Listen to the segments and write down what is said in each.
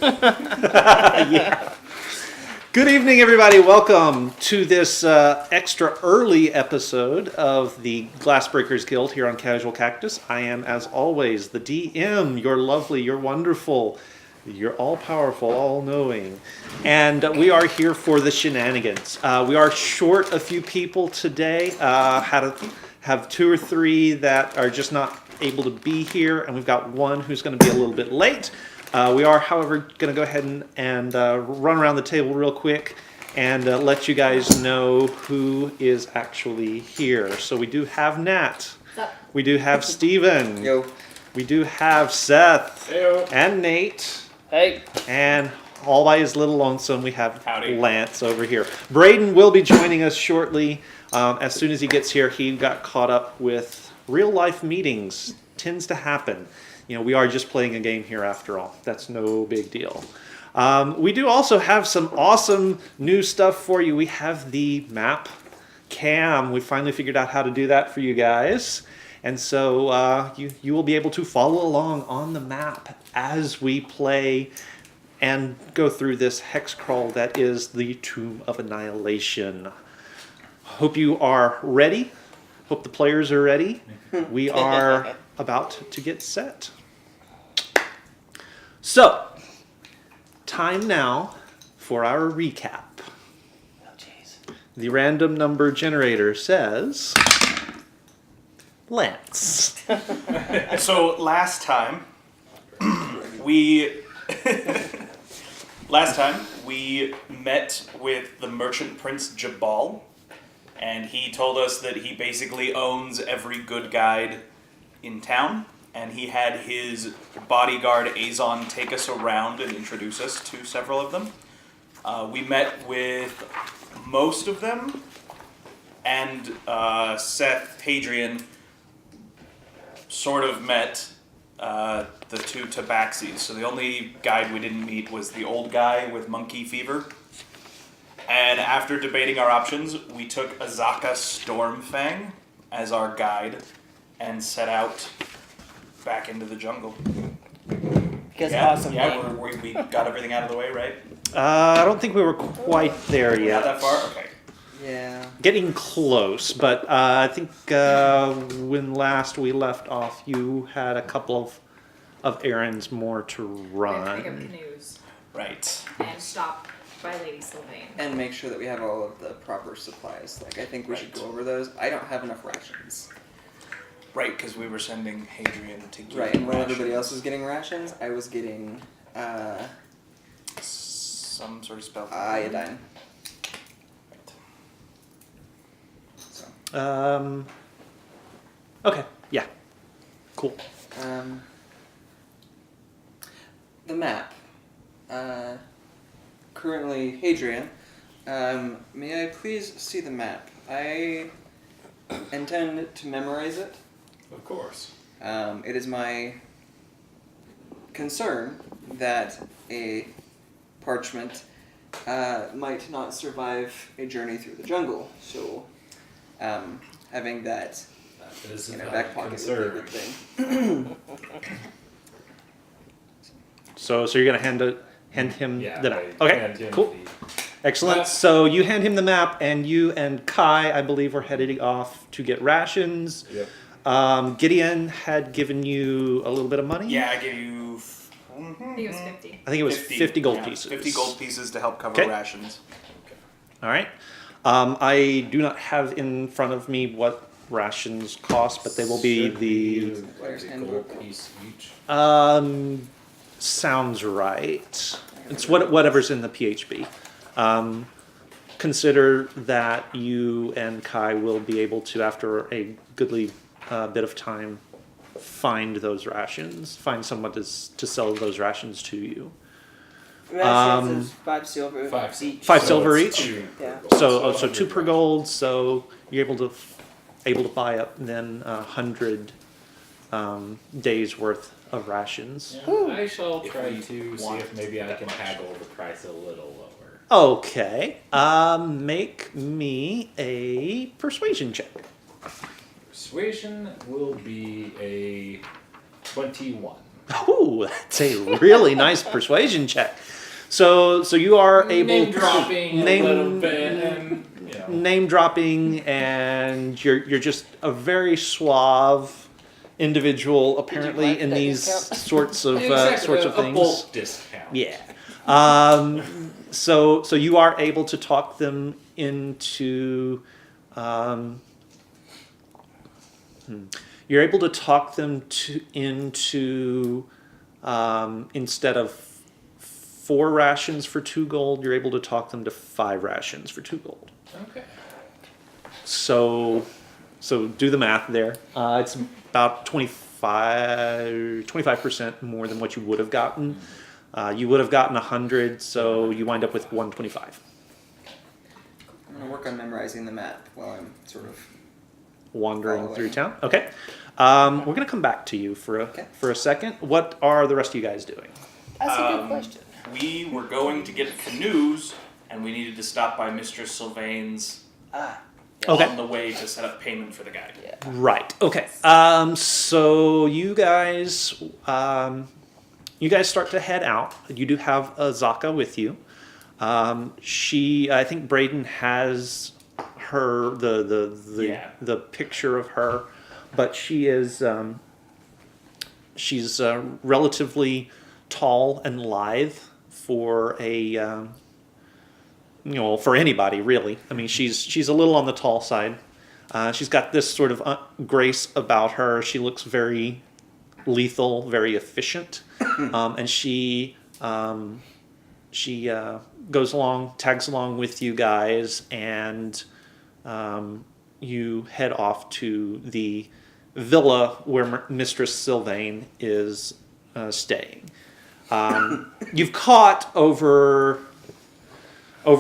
Yeah. Good evening, everybody. Welcome to this extra early episode of the Glassbreakers Guild here on Casual Cactus. I am, as always, the DM. You're lovely, you're wonderful, you're all-powerful, all-knowing. And we are here for the shenanigans. We are short a few people today. Have two or three that are just not able to be here, and we've got one who's going to be a little bit late. We are, however, going to go ahead and run around the table real quick and let you guys know who is actually here. So we do have Nat. We do have Steven. Yo. We do have Seth. Heyo. And Nate. Hey. And all by his little lonesome, we have Howdy. Lance over here. Braden will be joining us shortly. As soon as he gets here, he got caught up with real-life meetings. Tends to happen. You know, we are just playing a game here after all. That's no big deal. We do also have some awesome new stuff for you. We have the map cam. We finally figured out how to do that for you guys. And so you will be able to follow along on the map as we play and go through this hex crawl that is the Tomb of Annihilation. Hope you are ready. Hope the players are ready. We are about to get set. So, time now for our recap. Oh, jeez. The random number generator says Lance. So last time we met with the merchant Prince Jabal, and he told us that he basically owns every good guide in town, and he had his bodyguard Azon take us around and introduce us to several of them. We met with most of them, and Seth, Hadrian, sort of met the two tabaxis. So the only guide we didn't meet was the old guy with monkey fever. And after debating our options, we took Azaka Stormfang as our guide and set out back into the jungle. Because Yeah, awesome yeah, name. we got everything out of the way, right? I don't think we were quite there Not yet. that far? Okay. Yeah. Getting close, but I think when last we left off, you had a couple of errands more to We have to pick up run. canoes Right. and stop by Lady Sylvain. And make sure that we have all of the proper supplies. Like, I think we should go over those. I don't have enough rations. Right, because we were sending Hadrian to get Right, and when rations. everybody else was getting rations, I was getting Some sort of spell. iodine. Right. So, Okay, yeah, cool. The map. Currently, Hadrian, may I please see the map? I intend to memorize it. Of course. It is my concern that a parchment might not survive a journey through the jungle. So, having that is in a our back valid pocket would be a concern. good thing. So you're gonna hand him Yeah, the map. I Okay, hand him cool, excellent. map. So you hand him the map, and you and Kai, I believe, were heading off to get rations. Yep. Gideon had given you a little bit of money. Yeah, I gave you. I think it was 50. I think it was 50 gold yeah, pieces. 50 gold pieces to help cover Okay. rations. All right. I do not have in front of me what rations cost, but they will be the. Player's a handbook. gold piece each. Sounds right. It's whatever's in the PHB. Consider that you and Kai will be able to, after a goodly bit of time, find those rations. Find someone to sell those rations to you. Rations is 5 silver Five. each. 5 So silver it's each? 2 Yeah. per gold. So 2 per 100 gold. So you're able to buy up then 100 days worth of rations. Yeah, I shall If try we to see want if maybe I that can much. haggle the price a little lower. Okay. Make me a persuasion check. Persuasion will be a 21. Ooh, that's a really nice persuasion check. So you are able Name to dropping a little bit, and name dropping, and you're just a very suave individual, apparently, like in that these discount? sorts of exactly, sorts of a things. bulk discount. Yeah. So you are able to talk them into. You're able to talk them into instead of 4 rations for 2 gold, you're able to talk them to 5 rations for 2 gold. Okay. So do the math there. It's about 25% more than what you would have gotten. You would have gotten 100, so you wind up with 125. I'm going to work on memorizing the map while I'm sort of Wandering following. through town. Okay. We're going to come back to you for a second. What are the rest of you guys doing? That's a good question. We were going to get canoes, and we needed to stop by Mr. Sylvain's Okay. on the way to set up payment for the guide. Yeah. Right. Okay. So you guys start to head out. You do have Zaka with you. I think Braden has her the picture of her, but she's relatively tall and lithe for for anybody really. I mean, she's a little on the tall side. She's got this sort of grace about her. She looks very lethal, very efficient, and she tags along with you guys, and you head off to the villa where Mistress Sylvain is staying. You've caught over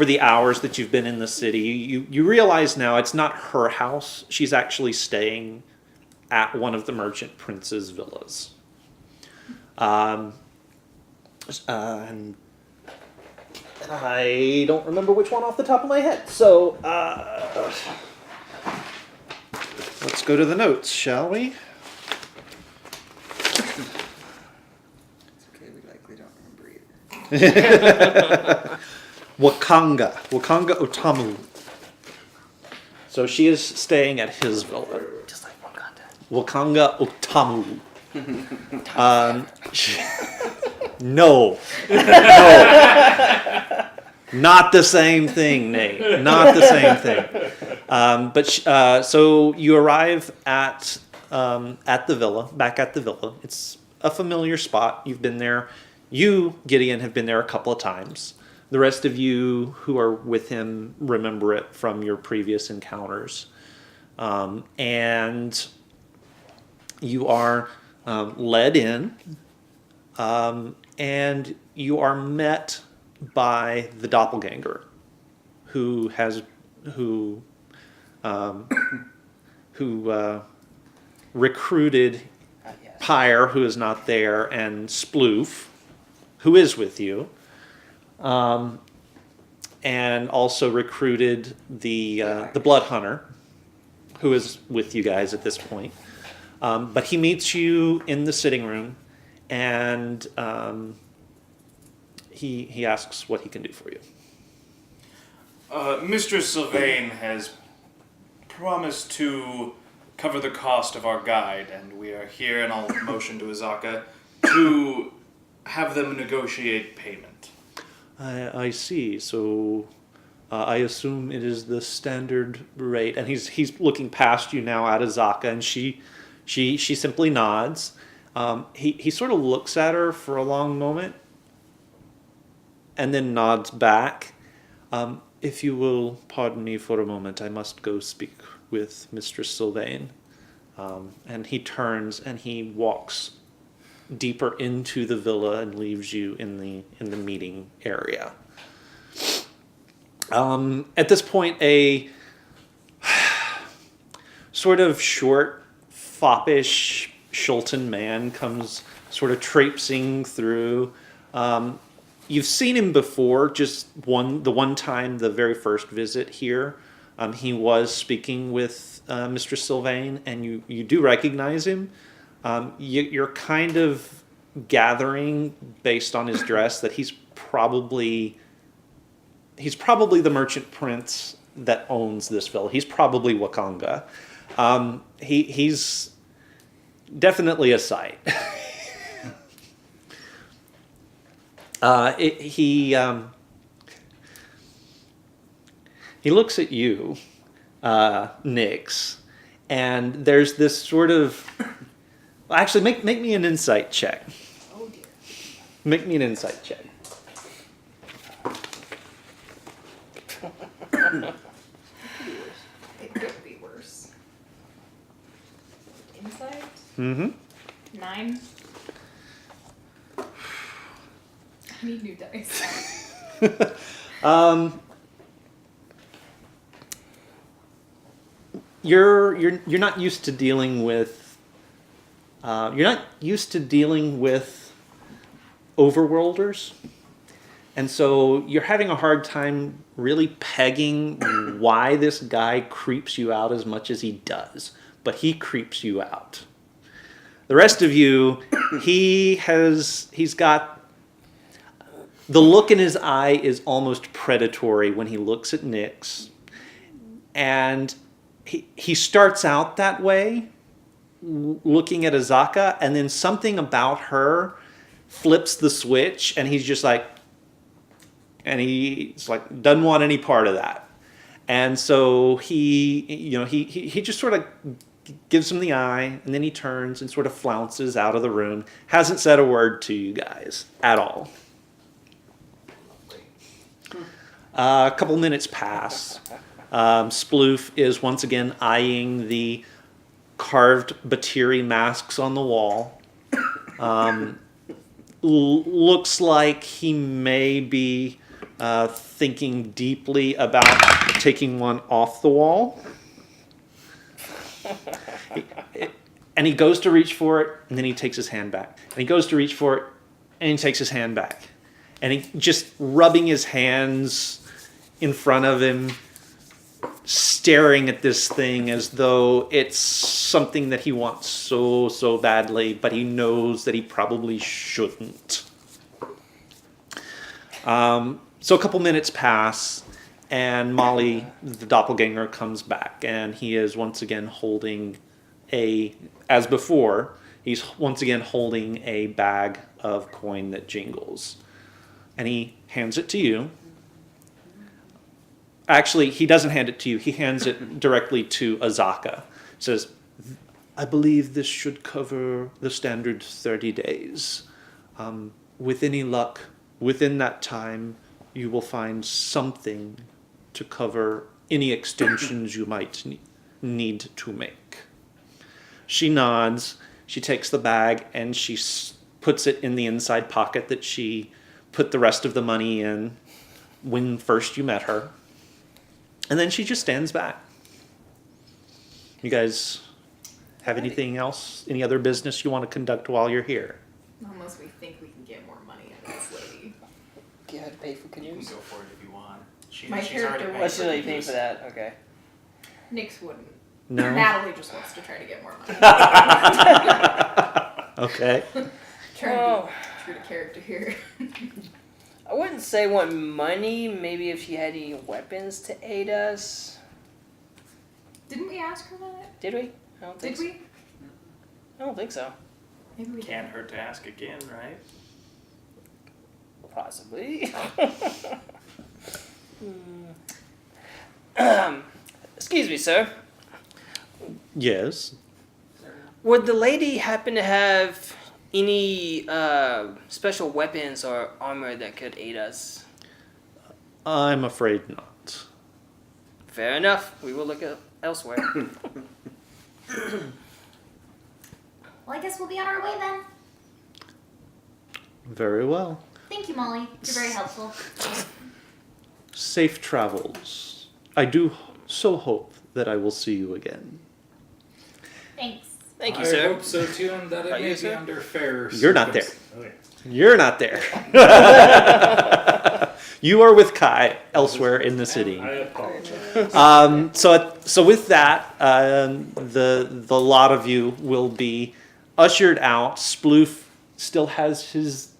the hours that you've been in the city, you realize now it's not her house. She's actually staying at one of the merchant prince's villas. And I don't remember which one off the top of my head. So let's go to the notes, shall we? It's okay, we likely don't remember either. Wakanga Otamu. So she is staying at his villa. Just like Wakanda. Wakanga Otamu. No, not the same thing, Nate. Not the same thing. So you arrive at the villa, back at the villa. It's a familiar spot. You've been there. You, Gideon, have been there a couple of times. The rest of you who are with him remember it from your previous encounters. And you are led in, and you are met by the doppelganger, who recruited Yes. Pyre, who is not there, and Sploof, who is with you, and also recruited the Blood Hunter, who is with you guys at this point. But he meets you in the sitting room, and he asks what he can do for you. Mr. Sylvain has promised to cover the cost of our guide, and we are here, and I'll motion to Azaka, to have them negotiate payment. I see. So I assume it is the standard rate, and he's looking past you now at Azaka, and she simply nods. He sort of looks at her for a long moment, and then nods back. If you will pardon me for a moment, I must go speak with Mistress Sylvain. And he turns and he walks deeper into the villa and leaves you in the meeting area. At this point, a sort of short, foppish Shulton man comes sort of traipsing through. You've seen him before, just the one time, the very first visit here. He was speaking with Mr. Sylvain, and you do recognize him. You're kind of gathering based on his dress that he's probably the merchant prince that owns this villa. He's probably Wakanga. He's definitely a sight. He looks at you, Nyx, and there's this sort of. Well, actually, make me an insight check. Oh dear. Make me an insight check. It could be worse. Insight? Mm-hmm. 9. I need new dice. You're not used to dealing with. Overworlders, and so you're having a hard time really pegging why this guy creeps you out as much as he does. But he creeps you out. The rest of you, he's got the look in his eye is almost predatory when he looks at Nyx, and he starts out that way, looking at Azaka, and then something about her flips the switch, and he's like doesn't want any part of that. And so he just sort of gives him the eye, and then he turns and sort of flounces out of the room. Hasn't said a word to you guys at all. A couple minutes pass. Sploof is once again eyeing the carved Batiri masks on the wall. Looks like he may be thinking deeply about taking one off the wall. And he goes to reach for it, and then he takes his hand back. And he goes to reach for it, and he takes his hand back. And he just rubbing his hands in front of him, staring at this thing as though it's something that he wants so badly, but he knows that he probably shouldn't. So a couple minutes pass, and Molly, the doppelganger, comes back, and he is once again holding as before, he's once again holding a bag of coin that jingles. And he hands it to you. Actually, he doesn't hand it to you. He hands it directly to Azaka. Says, I believe this should cover the standard 30 days. With any luck, within that time, you will find something to cover any extensions you might need to make. She nods. She takes the bag and she puts it in the inside pocket that she put the rest of the money in when first you met her. And then she just stands back. You guys have anything else? Any other business you want to conduct while you're here? Unless we think we can get more money out of this lady. Do you have to pay for You can canoes? go for it if you want. My She's character already was- paid What's for really the paying use. for that? Okay. Nyx wouldn't. No? Natalie just wants to try to get more money. Okay. Trying to be true to character here. I wouldn't say want money. Maybe if she had any weapons to aid us. Didn't we ask her that? Did we? I don't think Did we? so. I don't think so. Maybe we Can't hurt to ask again, right? Possibly. Excuse me, sir. Yes. Would the lady happen to have any special weapons or armor that could aid us? I'm afraid not. Fair enough. We will look elsewhere. Well, I guess we'll be on our way then. Very well. Thank you, Molly. You're very helpful. Safe travels. I do so hope that I will see you again. Thanks. Thank you, I sir. hope so too, and that Are it you, may be sir? under fair. You're not there. Okay. You're not there. You are with Kai elsewhere in the city. I apologize. So with that, the lot of you will be ushered out. Sploof still has his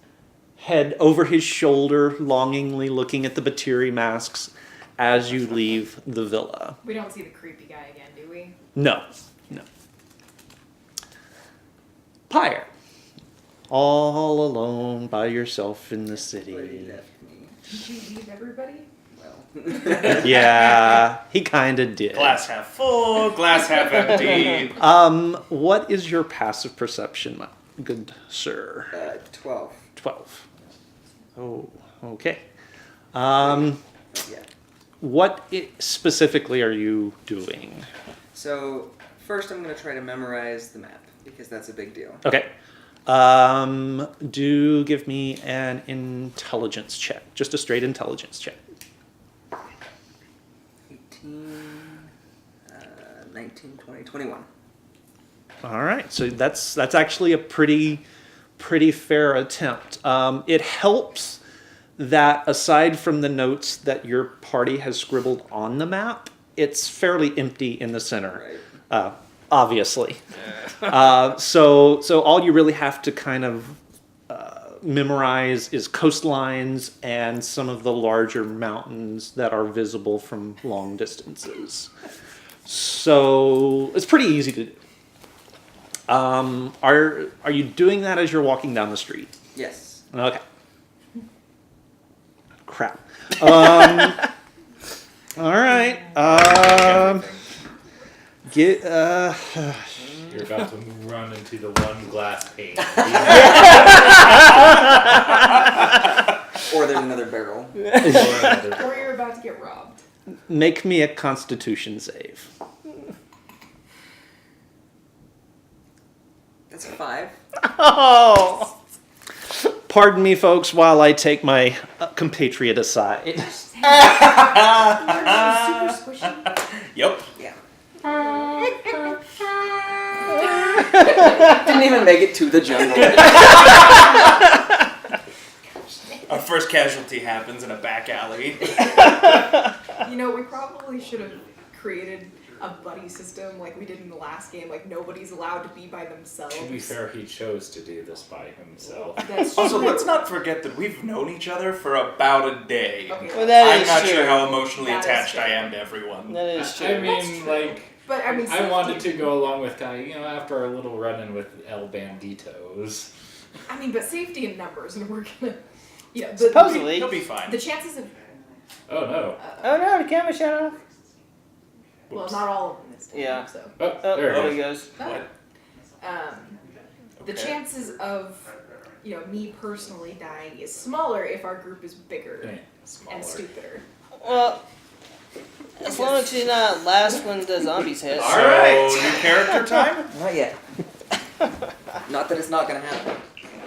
head over his shoulder, longingly looking at the Batiri masks as you leave the villa. We don't see the creepy guy again, do we? No. Pyre. All alone by yourself in the Lady city. left me. Did you leave everybody? Well. Yeah, he kind of did. Glass half full, glass half empty. What is your passive perception, my good sir? 12. 12. Oh, okay. Yeah. What specifically are you doing? So, first I'm going to try to memorize the map, because that's a big deal. Okay. Do give me an intelligence check. Just a straight intelligence check. 18, 19, 20, 21. All right. So that's actually a pretty fair attempt. It helps that aside from the notes that your party has scribbled on the map, it's fairly empty in the center. Right. Obviously. So all you really have to kind of memorize is coastlines and some of the larger mountains that are visible from long distances. So it's pretty easy to do. Are you doing that as you're walking down the street? Yes. Okay. Crap. All right. Get. You're about to run into the one glass pane. Or there's another barrel. Or you're about to get robbed. Make me a Constitution save. That's a 5. Oh. Pardon me, folks, while I take my compatriot aside. Super squishy. Yep. Yeah. Didn't even make it to the jungle. Our first casualty happens in a back alley. You know, we probably should have created a buddy system like we did in the last game. Like, nobody's allowed to be by themselves. To be fair, he chose to do this by himself. That's Also, true. let's not forget that we've known each other for about a day. Okay. Well, that I'm is not true. sure how emotionally That is attached true. I am to everyone. That is true. I mean, like, But I mean, I wanted safety- to go along with Kai, after our little run-in with El Banditos. I mean, but safety in numbers, and we're gonna, Supposedly. He'll be fine. the chances of, Oh no. Oh no, the camera shut off. well, Whoops. not all of them this time. Yeah. So, Oh, Oh, there there it he goes. goes. What? the Okay. chances of, me personally dying is smaller if our group is bigger Yeah, and smaller. stupider. Well, as long as you're not last when the zombies hit. So, Alright. new character time? Not yet. Not that it's not going to happen.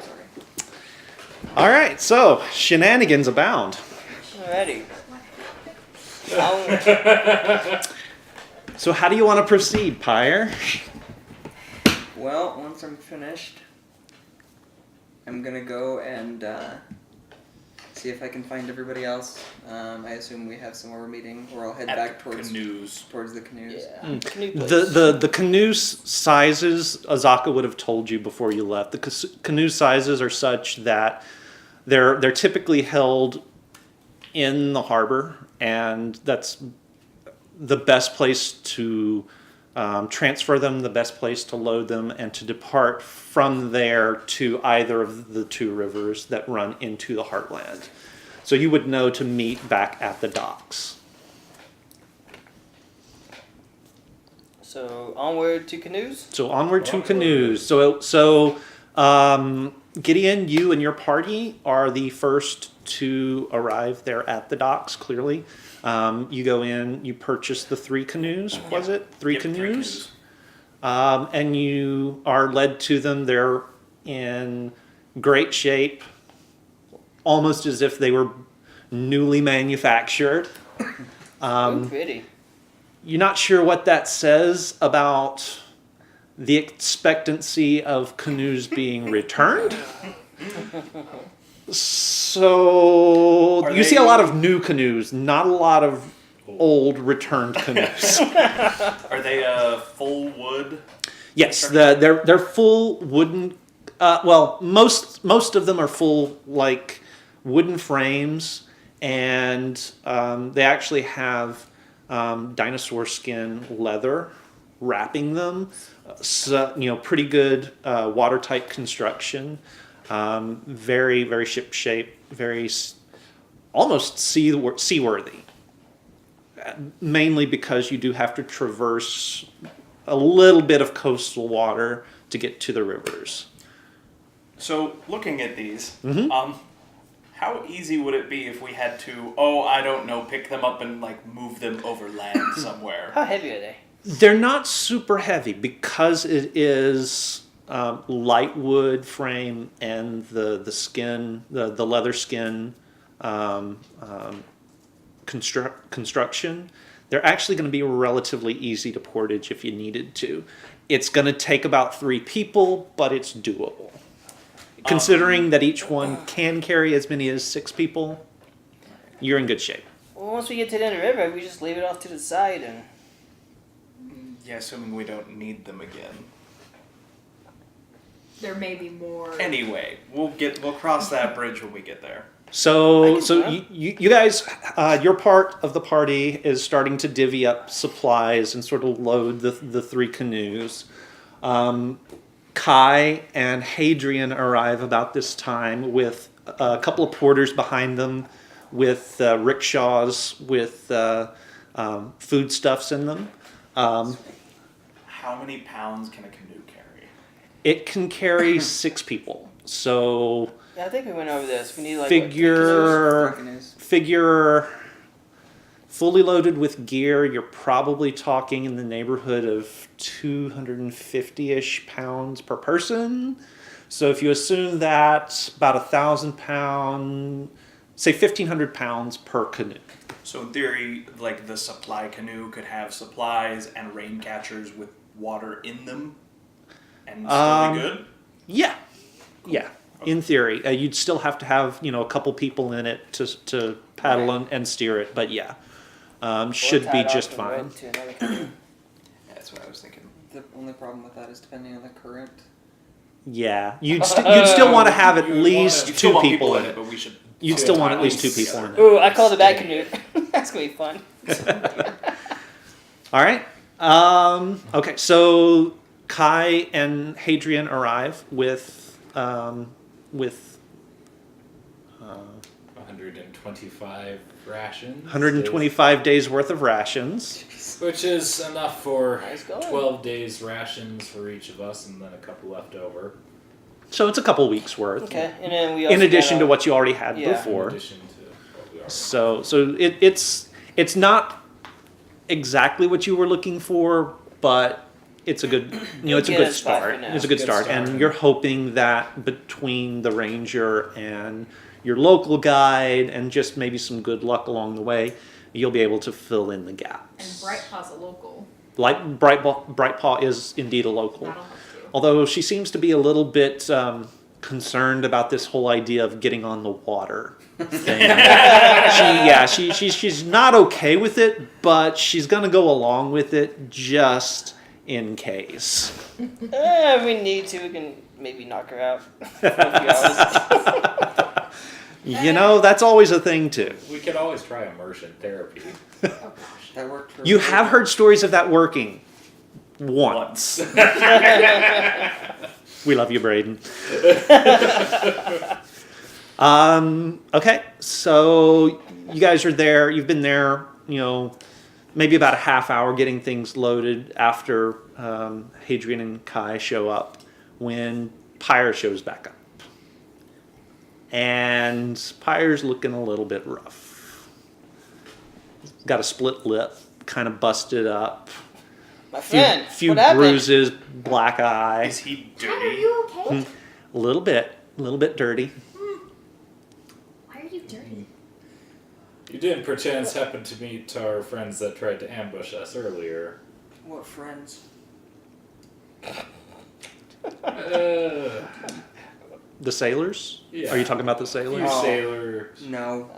Sorry. All right. So shenanigans abound. Alrighty. I'll- So how do you want to proceed, Pyre? Well, once I'm finished, I'm going to go and see if I can find everybody else. I assume we have somewhere we're meeting, or I'll head At back the towards canoes. the canoes. yeah. Canoe place. The canoe sizes Azaka would have told you before you left. The canoe sizes are such that they're typically held in the harbor, and that's the best place to transfer them, the best place to load them, and to depart from there to either of the two rivers that run into the heartland. So you would know to meet back at the docks. So onward to canoes. So onward to Onward. canoes. So Gideon, you and your party are the first to arrive there at the docks. Clearly, you go in, you purchase the 3 canoes. Was it 3 Yep, 3 canoes? And you are led to them. They're in great shape, almost as if they were newly manufactured. Ooh, pretty. You're not sure what that says about the expectancy of canoes being returned. So Are you see a they- lot of new canoes, not a lot of old returned canoes. Are they full wood? Yes, they're full wooden Well, most of them are full like wooden frames, and they actually have dinosaur skin leather wrapping them. So, pretty good watertight construction. Very very ship shape. Very almost seaworthy. Mainly because you do have to traverse a little bit of coastal water to get to the rivers. So, looking at these, Mhm. how easy would it be if we had to, pick them up and like move them over land somewhere? How heavy are they? They're not super heavy because it is light wood frame and the skin, the leather skin construction. They're actually going to be relatively easy to portage if you needed to. It's going to take about 3 people, but it's doable. Considering that each one can carry as many as 6 people, you're in good shape. Well, once we get to the end of the river, we just leave it off to the side and. Yeah, assuming we don't need them again. There may be more. Anyway, we'll cross that bridge when we get there. So you guys, your part of the party is starting to divvy up supplies and sort of load the 3 canoes. Kai and Hadrian arrive about this time with a couple of porters behind them with rickshaws with foodstuffs in them. How many pounds can a canoe carry? It can carry 6 people. So Yeah, I think we went over this. We need like figure fully loaded with gear, you're probably talking in the neighborhood of 250-ish pounds per person. So if you assume that about 1,000 pound, say 1,500 pounds per canoe. So in theory, like the supply canoe could have supplies and rain catchers with water in them, and still be good. Yeah, yeah. In theory, you'd still have to have a couple people in it to paddle and steer it, but yeah, should be just fine. That's what I was thinking. The only problem with that is depending on the current. Yeah, you'd still want to have at You would least You 2 still want people in it. but we should. You'd still want at least 2 people in it. Ooh, I call the back canoe. That's gonna be fun. All right. Okay, so Kai and Hadrian arrive with 125 rations. 125 days worth of rations. Which is enough for Nice going. 12 days rations for each of us, and then a couple left over. So it's a couple weeks worth. Okay, and then we also In addition to got, what you already had Yeah. In before. addition to what we already So it's not exactly what you were looking for, but it's a good it's a get good us by for start. now. It's a good Good start, start. and you're hoping that between the ranger and your local guide and just maybe some good luck along the way, you'll be able to fill in the And gaps. Brightpaw's a local. Like Brightpaw is indeed a local. That'll help too. Although she seems to be a little bit concerned about this whole idea of getting on the water thing. She's not okay with it, but she's gonna go along with it just in case. If we need to, we can maybe knock her out for a few hours. That's always a thing too. We could always try immersion therapy. Oh gosh. That worked for You me. have heard stories of that working once. We love you, Braden. Okay, so you guys are there. You've been there, maybe about a half hour getting things loaded after Hadrian and Kai show up when Pyre shows back up. And Pyre's looking a little bit rough. Got a split lip, kind of busted up. My friend, Few what happened? bruises, black eye. Is he Dad, are dirty? you okay? A little bit dirty. Why are you dirty? You didn't perchance happen to meet our friends that tried to ambush us earlier. What friends? The sailors? Yeah. Are you talking about the You sailors? Oh. sailors. No.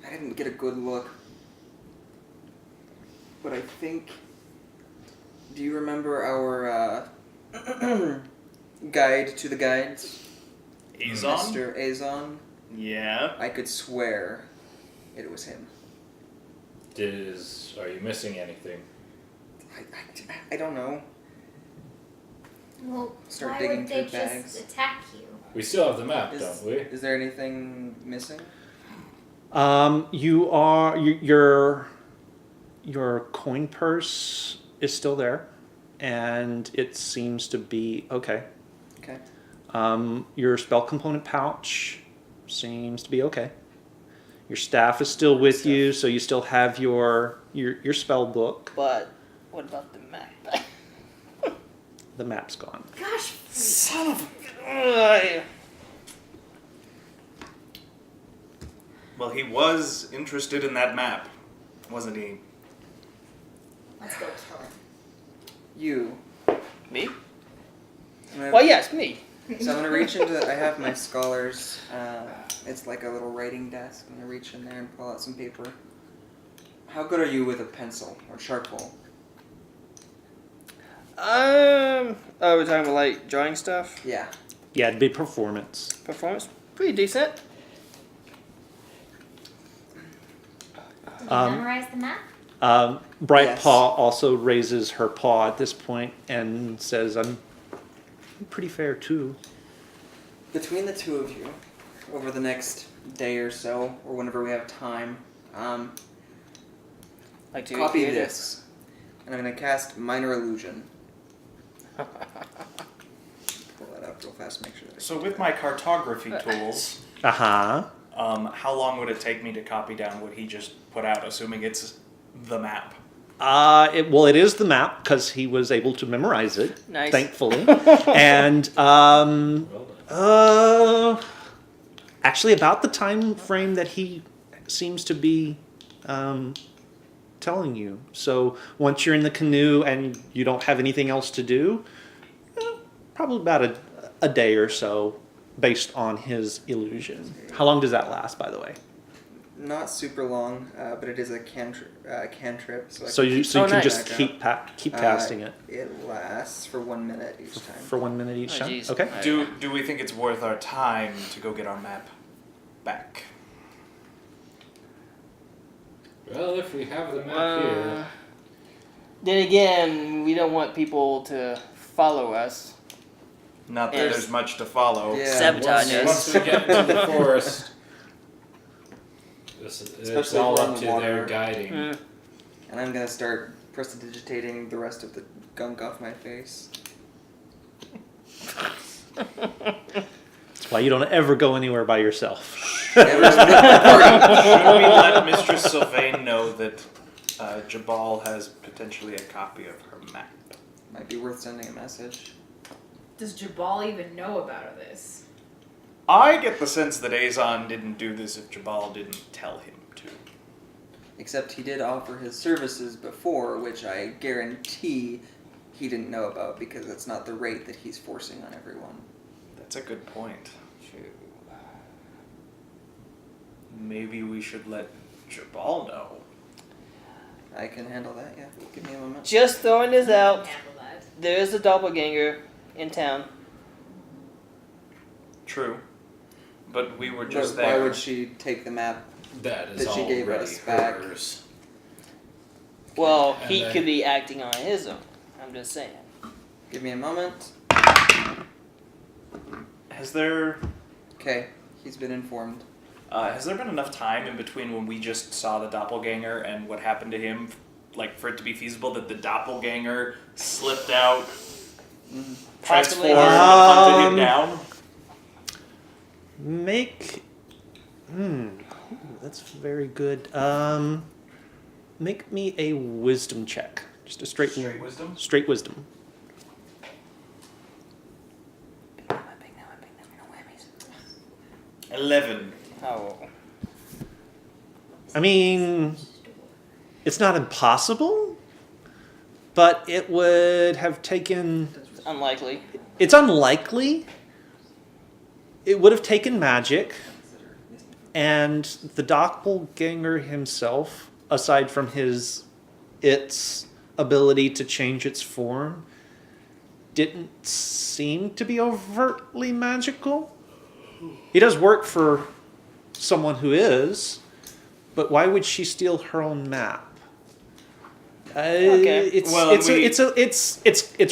I didn't get a good look. But I think. Do you remember our guide to the guides, Azon? Mr. Azon, Yeah. I could swear it was him. Are you missing anything? I don't know. Well, Start why digging would they through just bags. attack you? We still have the map, Is, don't we? is there anything missing? You are your coin purse is still there, and it seems to be okay. Okay. Your spell component pouch seems to be okay. Your staff is still with you, so you still have your spell book. But what about the map? The map's gone. Gosh, Son of a... Ugh. Well, he was interested in that map, wasn't he? let's go kill him. You. Me? I'm gonna- Well, yes, me. So I'm gonna reach into. I have my scholars. It's like a little writing desk. I'm gonna reach in there and pull out some paper. How good are you with a pencil or charcoal? Oh, we're talking about like drawing stuff. Yeah. Yeah, it'd be performance. Performance, pretty decent. Did you memorize the map? Bright Yes. Paw also raises her paw at this point and says, I'm pretty fair too. Between the two of you, over the next day or so, or whenever we have time, Like to copy hear this, and I'm gonna cast Minor Illusion. Pull that up real fast. Make sure. So with my cartography tools, Uh-huh. how long would it take me to copy down what he just put out, assuming it's the map? It is the map because he was able to memorize it, Nice. thankfully. And Well done. actually, about the time frame that he seems to be telling you. So once you're in the canoe and you don't have anything else to do, probably about a day or so, based on his illusion. How long does that last, by the way? Not super long, but it is a cantrip. So, So you Oh, can nice. just keep casting it It lasts for 1 minute each time. for 1 minute each Oh, time. geez. Okay. Do we think it's worth our time to go get our map back? Well, if we have the map here. Then again, we don't want people to follow us. Not that Yes. there's much to follow. Yeah. Sabotage us. Once we get into the forest, it's Especially all if we're up on to the water. their guiding. Mm. And I'm gonna start prestidigitating the rest of the gunk off my face. That's why you don't ever go anywhere by yourself. Never split the party. Should we let Mistress Sylvain know that Jabal has potentially a copy of her map? Might be worth sending a message. Does Jabal even know about this? I get the sense that Azon didn't do this if Jabal didn't tell him to. Except he did offer his services before, which I guarantee he didn't know about because it's not the rate that he's forcing on everyone. That's a good point. Maybe we should let Jabal know. I can handle that, yeah. Give me a moment. Just throwing this out. Handle that. There is a doppelganger in town. True. But we were But just why there. would she take the map? That is That she gave already us back. hers. Well, And he then- could be acting on his own. I'm just saying. Give me a moment. Has there Okay, he's been informed. has there been enough time in between when we just saw the doppelganger and what happened to him, like for it to be feasible that the doppelganger slipped out, Possibly. transformed, and hunted him down? That's very good. Make me a wisdom check. Just a straight wisdom. Straight wisdom. Big number, big number, big number, no whammies. 11. Oh. I mean, it's not impossible, but it would have taken. Unlikely. It's unlikely. It would have taken magic, and the doppelganger himself, aside from its ability to change its form, didn't seem to be overtly magical. He does work for someone who is, but why would she steal her own map? Okay. It's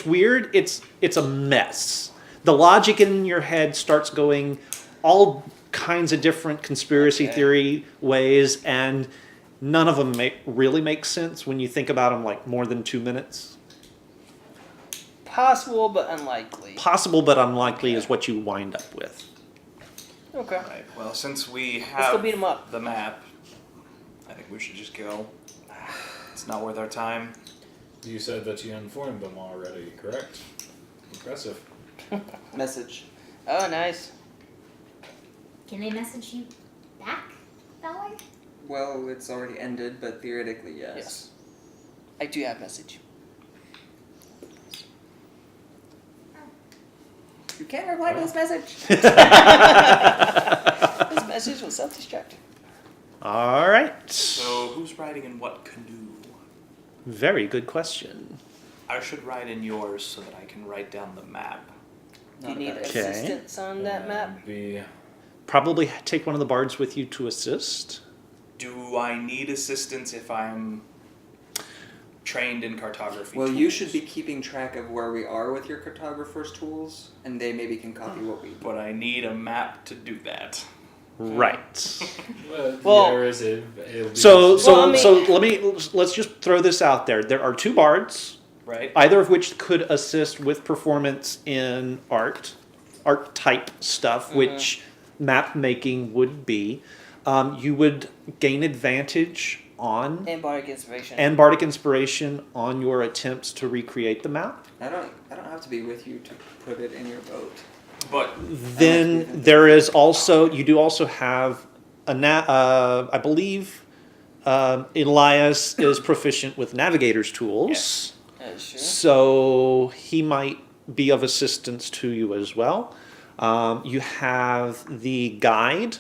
weird. It's a mess. The logic in your head starts going all kinds of different conspiracy theory ways, and none of them really make sense when you think about them like more than 2 minutes. Possible but unlikely. Possible but unlikely is what you wind up with. Okay. Right. Well, since we Let's have go beat 'em up. the map, I think we should just go. It's not worth our time. You said that you informed them already, correct? Impressive. Message. Oh, nice. Can they message you back that way? Well, it's already ended, but theoretically, yes. Yes. I do have message. You can't reply to this message. This message was self-destructing. All right. So, who's riding in what canoe? Very good question. I should ride in yours so that I can write down the map. Do you Not need bad. Okay. assistance on that map? Be Probably take one of the bards with you to assist. Do I need assistance if I'm trained in cartography? Well, tools? you should be keeping track of where we are with your cartographer's tools, and they maybe can copy what we do. But I need a map to do that. Right. Well- there is it'll be So Well, I mean- let's just throw this out there. There are 2 bards, Right? either of which could assist with performance in art type stuff, which map making would be. You would gain advantage on And bardic inspiration. and bardic inspiration on your attempts to recreate the map. I don't have to be with you to put it in your boat. But Then there is also you do also have I believe Elias is proficient with navigator's tools. Yes. Sure. So he might be of assistance to you as well. You have the guide,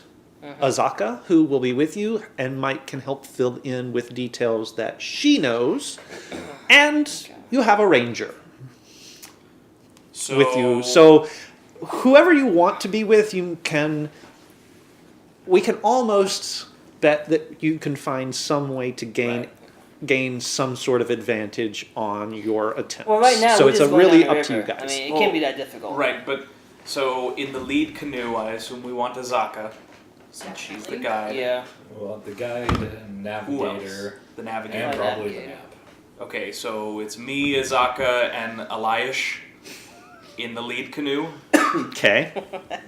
Azaka, who will be with you and can help fill in with details that she knows. And you have a ranger so with you. So whoever you want to be with, we can almost bet that you can find some way to gain some sort of advantage on your attempts. Well, right now, so we're it's just going really down the up to you river. guys. I mean, it can't be that difficult. Right, but so in the lead canoe, I assume we want Azaka, since she's the guide. Yeah. well, the guide and Who else? navigator The navigator. and Yeah. probably the Navigator. map. Okay, so it's me, Azaka, and Elias in the lead canoe. Okay.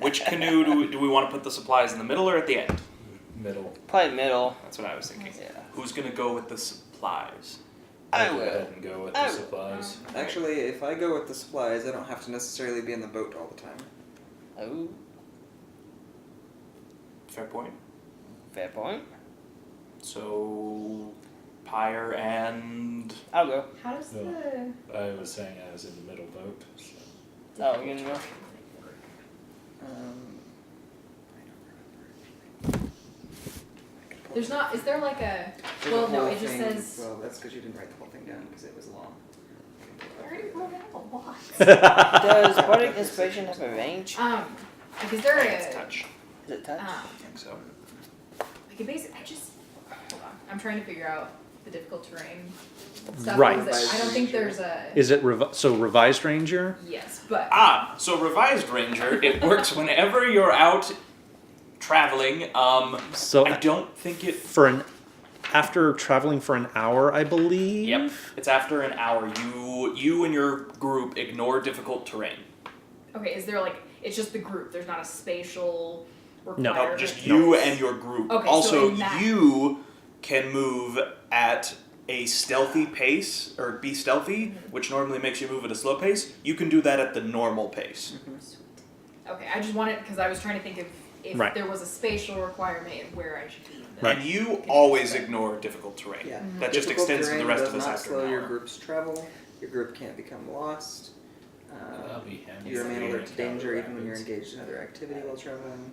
Which canoe do we want to put the supplies in the middle or at the end? Middle. Probably middle. That's what I was thinking. Yeah. Who's gonna go with the supplies? I I'll go will. ahead and go with I the will. supplies. Actually, if I go with the supplies, I don't have to necessarily be in the boat all the time. Oh, Fair point. fair point. So, Pyre and I'll go. How does No. the I was saying I was in the middle boat. So. Oh, you're gonna go? there's not? Is there like a? There's Well, a no. whole It just thing- says. Well, that's because you didn't write the whole thing down because it was long. I already wrote out a lot. Does bardic inspiration have a range? Like, is there It's a? touch. Is it touch? I think so. Like, it basically, hold on. I'm trying to figure out the difficult terrain stuff. Right. because I don't think there's a. Is it revised ranger? Yes, but. So revised ranger, it works whenever you're out traveling. So I don't think it. after traveling for an hour, I believe. Yep, it's after an hour. You and your group ignore difficult terrain. Okay, is there like? It's just the group. There's not a spatial No, requirement. No, just you and your group. Okay, so also, in that- you can move at a stealthy pace, or be stealthy, which normally makes you move at a slow pace. You can do that at the normal pace. Okay, I just wanted because I was trying to think if Right. there was a spatial requirement and where I should be. Right. And you always ignore difficult terrain. Yeah. That just Difficult extends to the terrain rest does of us not after slow an your hour. group's travel. Your group can't become lost. That'll be handy. You for remain me alert to to danger counter even when you're rapids. engaged in other activity while traveling.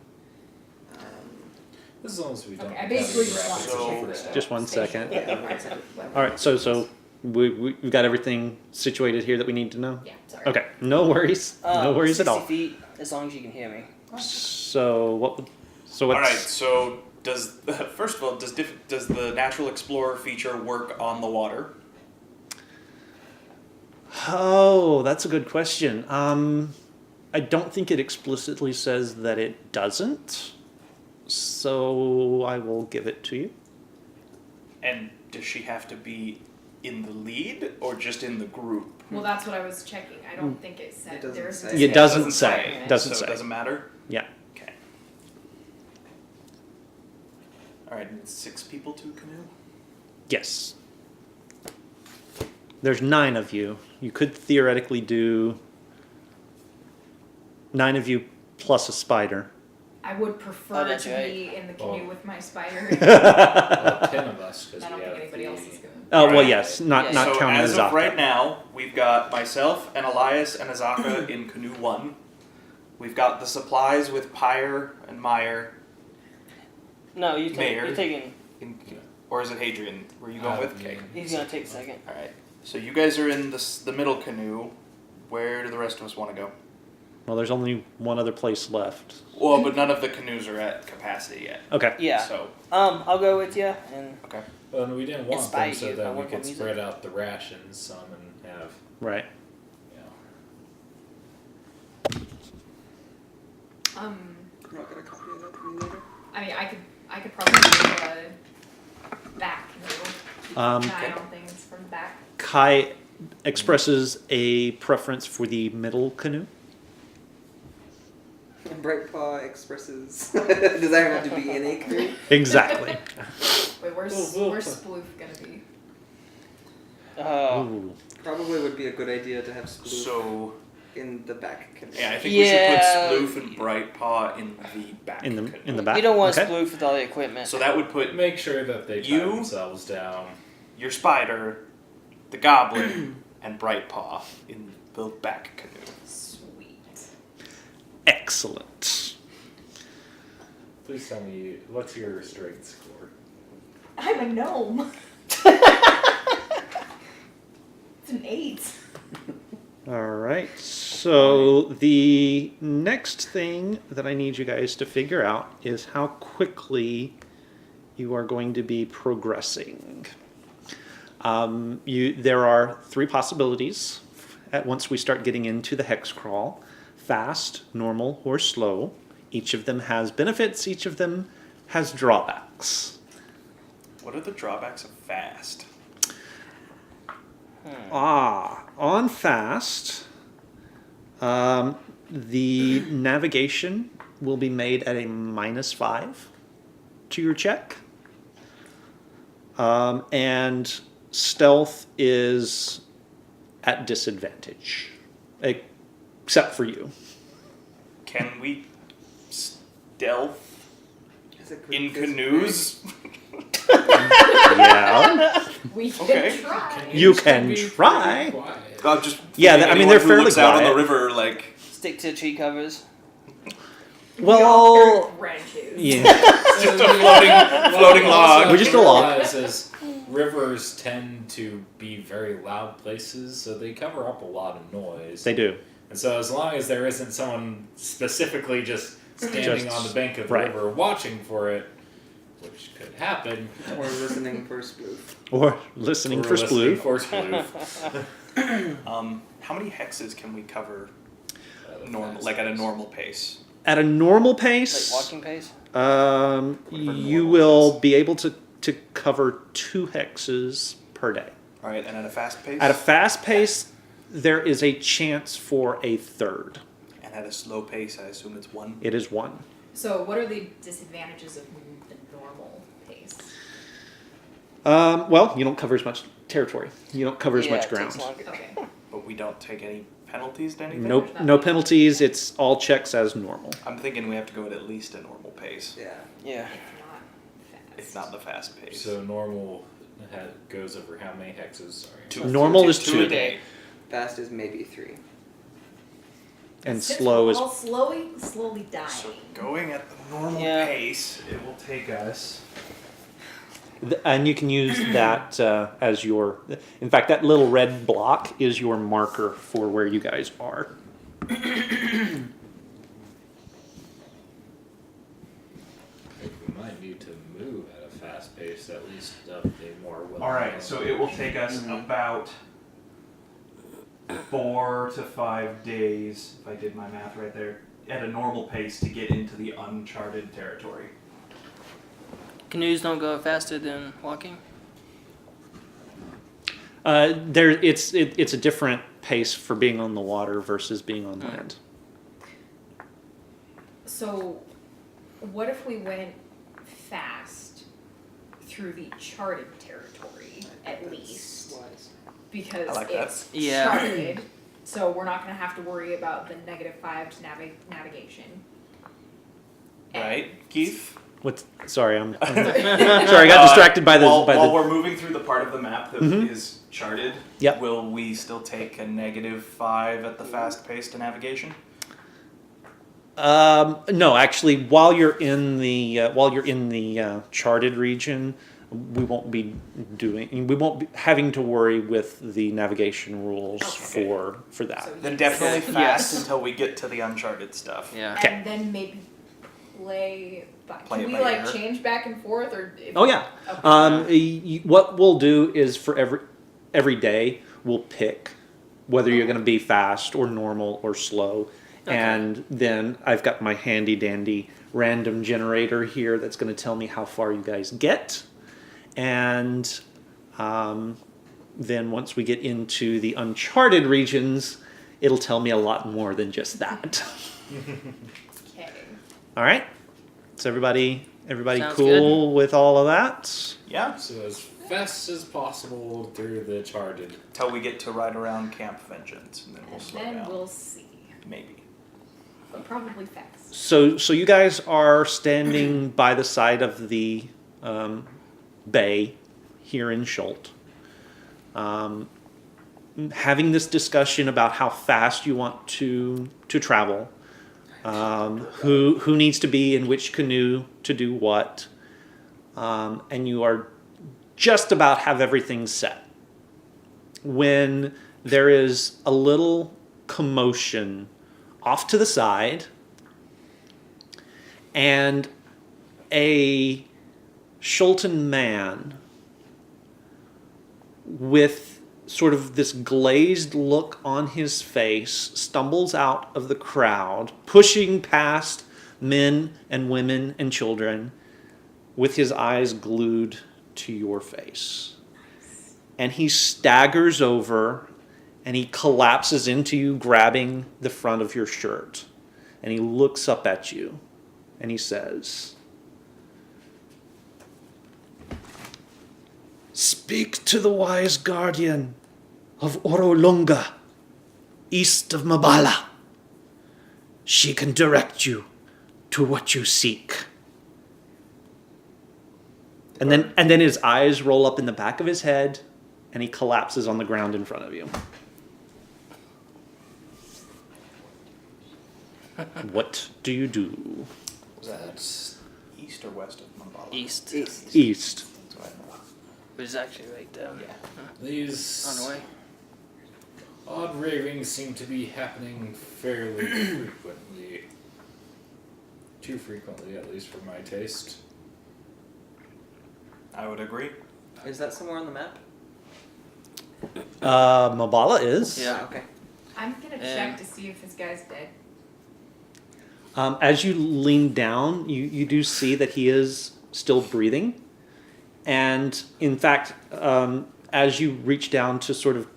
As long as we don't. Okay, I basically counter just rapids wanted to as the check first Just one Spatial. second. Yeah. All right. So We've got everything situated here that we need to know? Yeah, sorry. Okay, no worries. No worries at 60 all. feet, as long as you can hear me. So what? So All what's? right. So does first of all does the natural explorer feature work on the water? Oh, that's a good question. I don't think it explicitly says that it doesn't. So I will give it to you. And does she have to be in the lead or just in the group? Well, that's what I was checking. I don't think it said It doesn't there's. say. It doesn't say. So Doesn't say. it doesn't matter. Yeah. Okay. All right. 6 people to a canoe. Yes. There's 9 of you. You could theoretically do 9 of you plus a spider. I would prefer Oh, that's to right. be in the canoe Oh. with my spider. Well, 10 of us, because I don't we think have anybody the... else is gonna. Oh well, Right. yes, not Yeah. So counting as Azaka. of right now, we've got myself and Elias and Azaka in canoe 1. We've got the supplies with Pyre and Meyer. No, Mayor. you're taking. Or is it Hadrian? Were you going with? Okay. He's gonna take second. All right. So you guys are in the middle canoe. Where do the rest of us want to go? Well, there's only one other place left. Well, but none of the canoes are at capacity yet. Okay. Yeah. So I'll go with you, and okay. Well, and we didn't want them Inspire so you. I that we want could more music. spread out the rations some and have, Right. you know... I'm not gonna copy that for me later. I mean, I could probably do a back canoe. Um, I don't think it's from the back. Kai expresses a preference for the middle canoe. Brightpaw expresses desire not to be in a canoe. Exactly. Wait, where's Sploof gonna be? Ooh. Probably would be a good idea to have Sploof So in the back canoe. yeah, I think Yeah. we should put Sploof and Brightpaw in the back. In the canoe. back. you don't want okay. Sploof with all the equipment. So that would put Make sure that they tie You- themselves down. your spider, the goblin, and Brightpaw in the back canoe. Sweet. Excellent. Please tell me, what's your strength score? I'm a gnome. It's an 8. All right. So the next thing that I need you guys to figure out is how quickly you are going to be progressing. There are 3 possibilities once we start getting into the hex crawl: fast, normal, or slow. Each of them has benefits. Each of them has drawbacks. What are the drawbacks of fast? On fast, the navigation will be made at a -5 to your check. And stealth is at disadvantage, except for you. Can we stealth As a group in is canoes? Yeah, We can Okay. try. You still can be pretty try. quiet? I'm just Yeah, thinking I mean, anyone they're who fairly looks out on the quiet. river like Stick to tree covers. We all well, carry branches. yeah. just a floating log. We're just a log. Is rivers tend to be very loud places, so they cover up a lot of noise. They do. And so as long as there isn't someone specifically just standing Just- on the bank of the right. river watching for it, which could happen, Or listening for Sploof. Or listening or for listening Sploof. for Sploof. How many hexes can we cover normal, like at a normal pace? At a normal Like pace, walking pace. you normal will is. be able to cover 2 hexes per day. All right, and at a fast pace. At a fast pace, there is a chance for a third. and at a slow pace, I assume it's 1. It is 1. So, what are the disadvantages of the normal pace? Well, you don't cover as much territory. You don't cover as Yeah, much it takes ground. longer. Okay. But we don't take any penalties to anything. Nope, no penalties. It's all checks as normal. I'm thinking we have to go at least a normal pace, Yeah. Yeah. If not fast. if not the fast pace. So normal goes over how many hexes? Sorry. Two- Normal is 2 2. a day. Fast is maybe 3. And Since slow we're is all slowly dying. So going at the normal Yeah. pace, it will take us And you can use that as your. In fact, that little red block is your marker for where you guys are. I think we might need to move at a fast pace, at least up a more well. All right, so it will take us about 4 to 5 days, if I did my math right there, at a normal pace to get into the uncharted territory. Canoes don't go faster than walking. It's a different pace for being on the water versus being on land. So, what if we went fast through the charted territory at least? Because I like that. it's Yeah. charted, so we're not going to have to worry about the -5 to navigation. Right, Keith? Sorry, I'm sorry. I got distracted by the. While we're moving through the part of the map that is charted, Yep. will we still take a -5 at the fast pace to navigation? No, actually, while you're in the charted region, we won't be having to worry with the navigation rules Okay. for that. So Then yes. definitely Yes. fast until we get to the uncharted stuff. Yeah. Okay. And then maybe play. Play Can it we by like ear. change back and forth, or? If, Oh yeah. Okay. What we'll do is for every day we'll pick whether you're going to be fast or normal or slow, and then I've got my handy dandy random generator here that's going to tell me how far you guys get, and then once we get into the uncharted regions, it'll tell me a lot more than just that. Okay. All right. So everybody Sounds cool with all of that? Yeah, So as fast as possible through the charted. till we get to right around Camp Vengeance, and then we'll And slow then down. we'll see, Maybe. but probably fast. So you guys are standing by the side of the bay here in Schult, having this discussion about how fast you want to travel, who needs to be in which canoe to do what, and you are just about have everything set when there is a little commotion off to the side, and a Schulten man with sort of this glazed look on his face stumbles out of the crowd, pushing past men and women and children with his eyes glued to your face. And he staggers over and he collapses into you, grabbing the front of your shirt. And he looks up at you and he says, "Speak to the wise guardian of Orolunga, east of Mabala. She can direct you to what you seek." And then his eyes roll up in the back of his head and he collapses on the ground in front of you. What do you do? Was that east or west of Mambala? East. East. That's what I thought. Which is actually right there. Yeah. These On the way. odd ravings seem to be happening fairly frequently. Too frequently, at least for my taste. I would agree. Is that somewhere on the map? Mabala is. Yeah. Okay. I'm gonna check to see if this guy's dead. As you lean down, you do see that he is still breathing. And in fact, as you reach down to sort of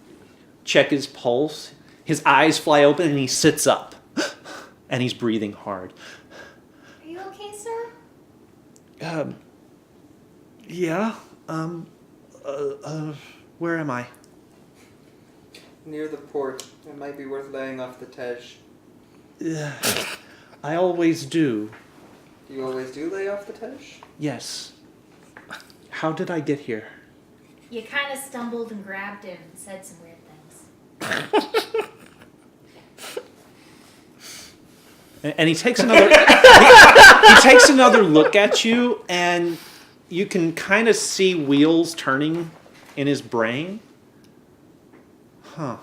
check his pulse, his eyes fly open and he sits up. And he's breathing hard. Are you okay, sir? Yeah. Where am I? Near the port. It might be worth laying off the Tej. I always do. You always do lay off the Tej? Yes. How did I get here? You kind of stumbled and grabbed him and said some weird things. And he takes another he takes another look at you, and you can kind of see wheels turning in his brain. Huh.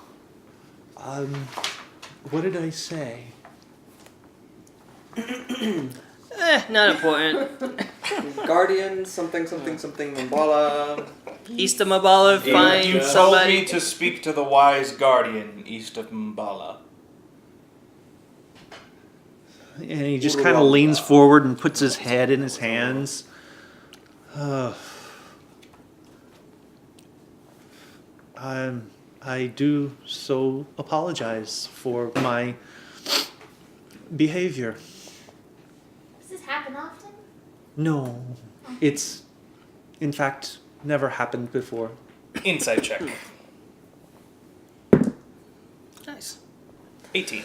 What did I say? Not important. Guardian, something, Mambala. East of Mabala, find You told somebody. me to speak to the wise guardian east of Mbala. And he just kind of leans forward and puts his head in his hands. I do so apologize for my behavior. Does this happen often? No, it's in fact never happened before. Insight check. Nice. 18.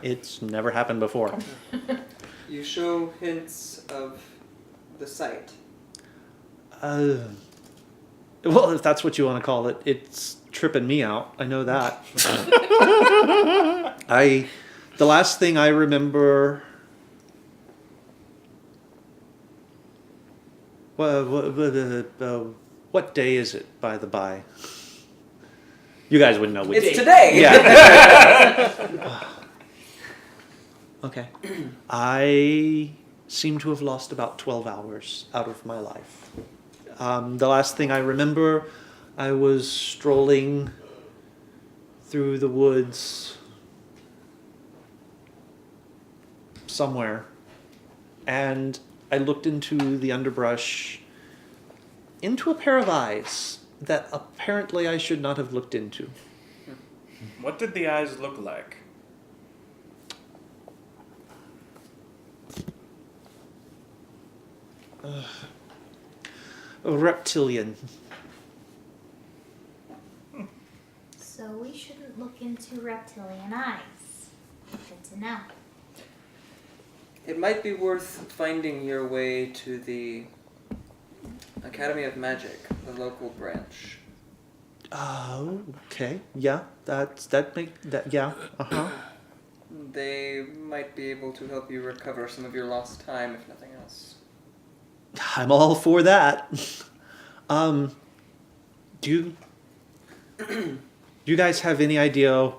It's never happened before. You show hints of the site. Well, if that's what you want to call it, it's tripping me out. I know that. The last thing I remember. What day is it, by the by? You guys wouldn't know which It's day. today! Yeah. Okay. I seem to have lost about 12 hours out of my life. The last thing I remember, I was strolling through the woods somewhere, and I looked into the underbrush, into a pair of eyes that apparently I should not have looked into. What did the eyes look like? A reptilian. So we shouldn't look into reptilian eyes. Good to know. It might be worth finding your way to the Academy of Magic, the local branch. Oh, okay. Yeah, yeah. Uh-huh. They might be able to help you recover some of your lost time, if nothing else. I'm all for that. Do you guys have any idea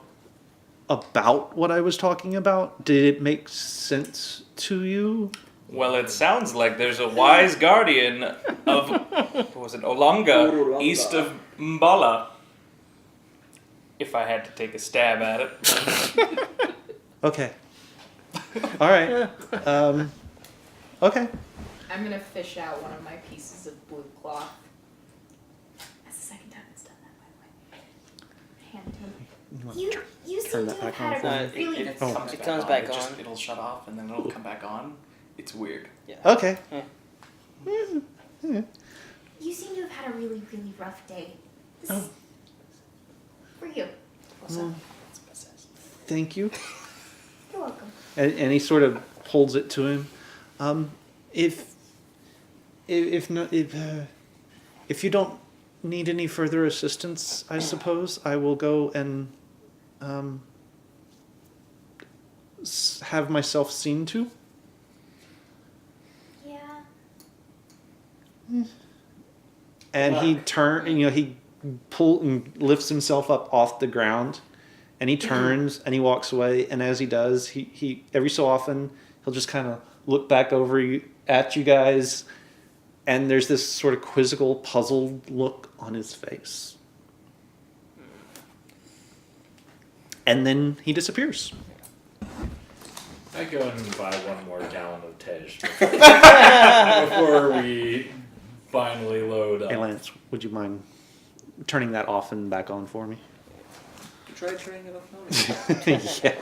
about what I was talking about? Did it make sense to you? Well, it sounds like there's a wise guardian of, what was it, Olanga, east of Mbala. If I had to take a stab at it. Okay. All right. Okay. I'm gonna fish out one of my pieces of blue cloth. That's the second time it's done that, by the way. Hand it to him. You want You to you turn seem that to have back on had for a me? really It Oh. comes It back comes on. back It just, on. it'll shut off and then it'll come back on. It's weird. Okay. you seem to have had a really rough day. This Oh. is for you. Thank you. You're welcome. And he sort of holds it to him. If you don't need any further assistance, I suppose I will go and have myself seen to. Yeah. And he he lifts himself up off the ground, and he turns and he walks away. And as he does, he every so often he'll just kind of look back at you guys, and there's this sort of quizzical, puzzled look on his face. And then he disappears. I go and buy one more gallon of Tej before we finally load up. Hey Lance, would you mind turning that off and back on for me? Try turning it off now. Yeah.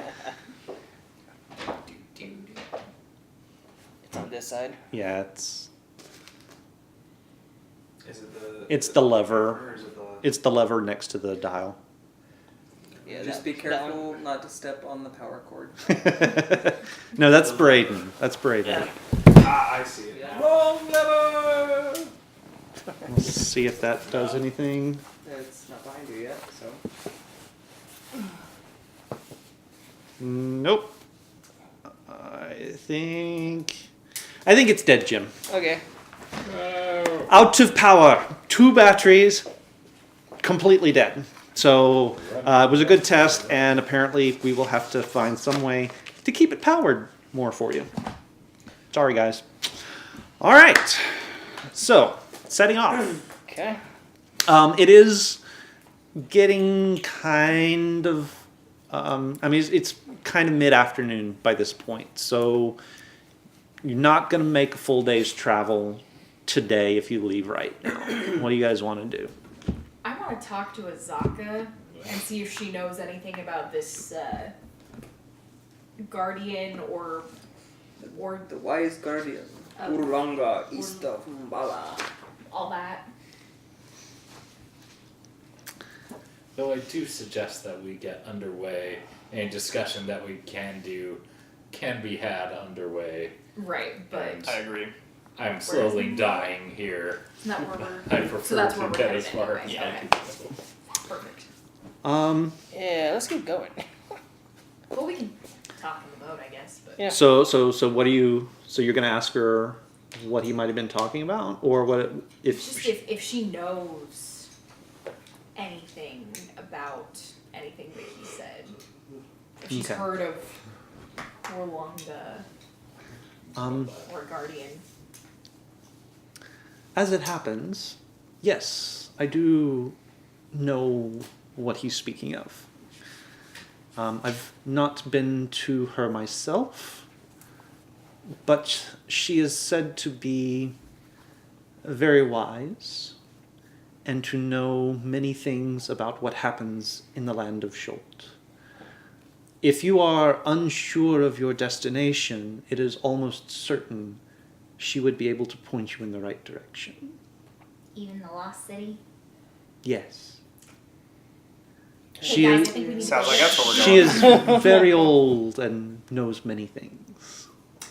It's on this side. Yeah, it's Is it It's the lever. or is it the... It's the lever next to the dial. Yeah, Just be careful not to step on the power cord. No, that's Braden. That's Braden. Ah, I see it now. Wrong lever! Let's see if that does anything. It's not behind you yet, so. Nope. I think it's dead, Jim. Okay. out of power. 2 batteries, completely dead. So it was a good test, and apparently we will have to find some way to keep it powered more for you. Sorry, guys. All right. So, setting off. Okay. It is getting kind of... it's kind of mid-afternoon by this point, so you're not going to make a full day's travel today if you leave right now. What do you guys want to do? I want to talk to Azaka and see if she knows anything about this guardian or The wise guardian. Oh. Urlanga, east of Mbala. all that. Though I do suggest that we get underway. Any discussion that we can do can be had underway. Right, but I agree. I'm slowly dying here. it's not where I we're. prefer So that's to where we're get headed as far anyway. as Yeah. I Okay. can go. Perfect. Yeah, let's keep going. Well, we can talk in the boat, I guess. But Yeah. So what do you... So you're going to ask her what he might have been talking about? Or what... just if she knows anything about anything that he said, if she's Okay. heard of Orlonga or Guardian. As it happens, yes, I do know what he's speaking of. I've not been to her myself, but she is said to be very wise and to know many things about what happens in the land of Schult. If you are unsure of your destination, it is almost certain she would be able to point you in the right direction. Even the Lost City. Yes. Hey She guys, is, I think we need Sounds to like go. that's where we're she going. is very old and knows many things.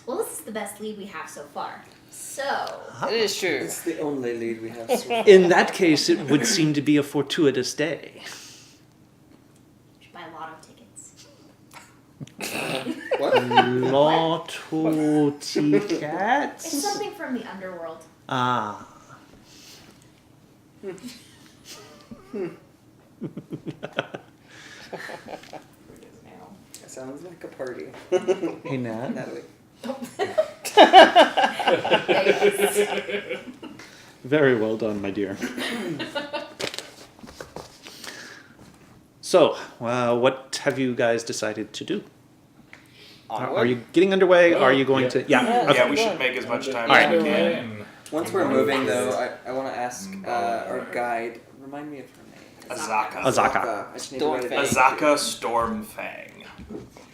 Well, this is the best lead we have so far. So, It is true. It's the only lead we have so far. In that case, it would seem to be a fortuitous day. should buy lotto tickets. What? Lotto It's tickets? something from the underworld. Ah. That sounds like a party. Hey, Nat. Natalie. Very well done, my dear. So, what have you guys decided to do? Are you getting underway? Are you going to... Yeah. Yeah. Okay. Yeah, we should make as much time Alright. as we can. Once we're moving, though, I want to ask our guide. Remind me of her name. Azaka. Azaka. I just need to write it down. Azaka Stormfang.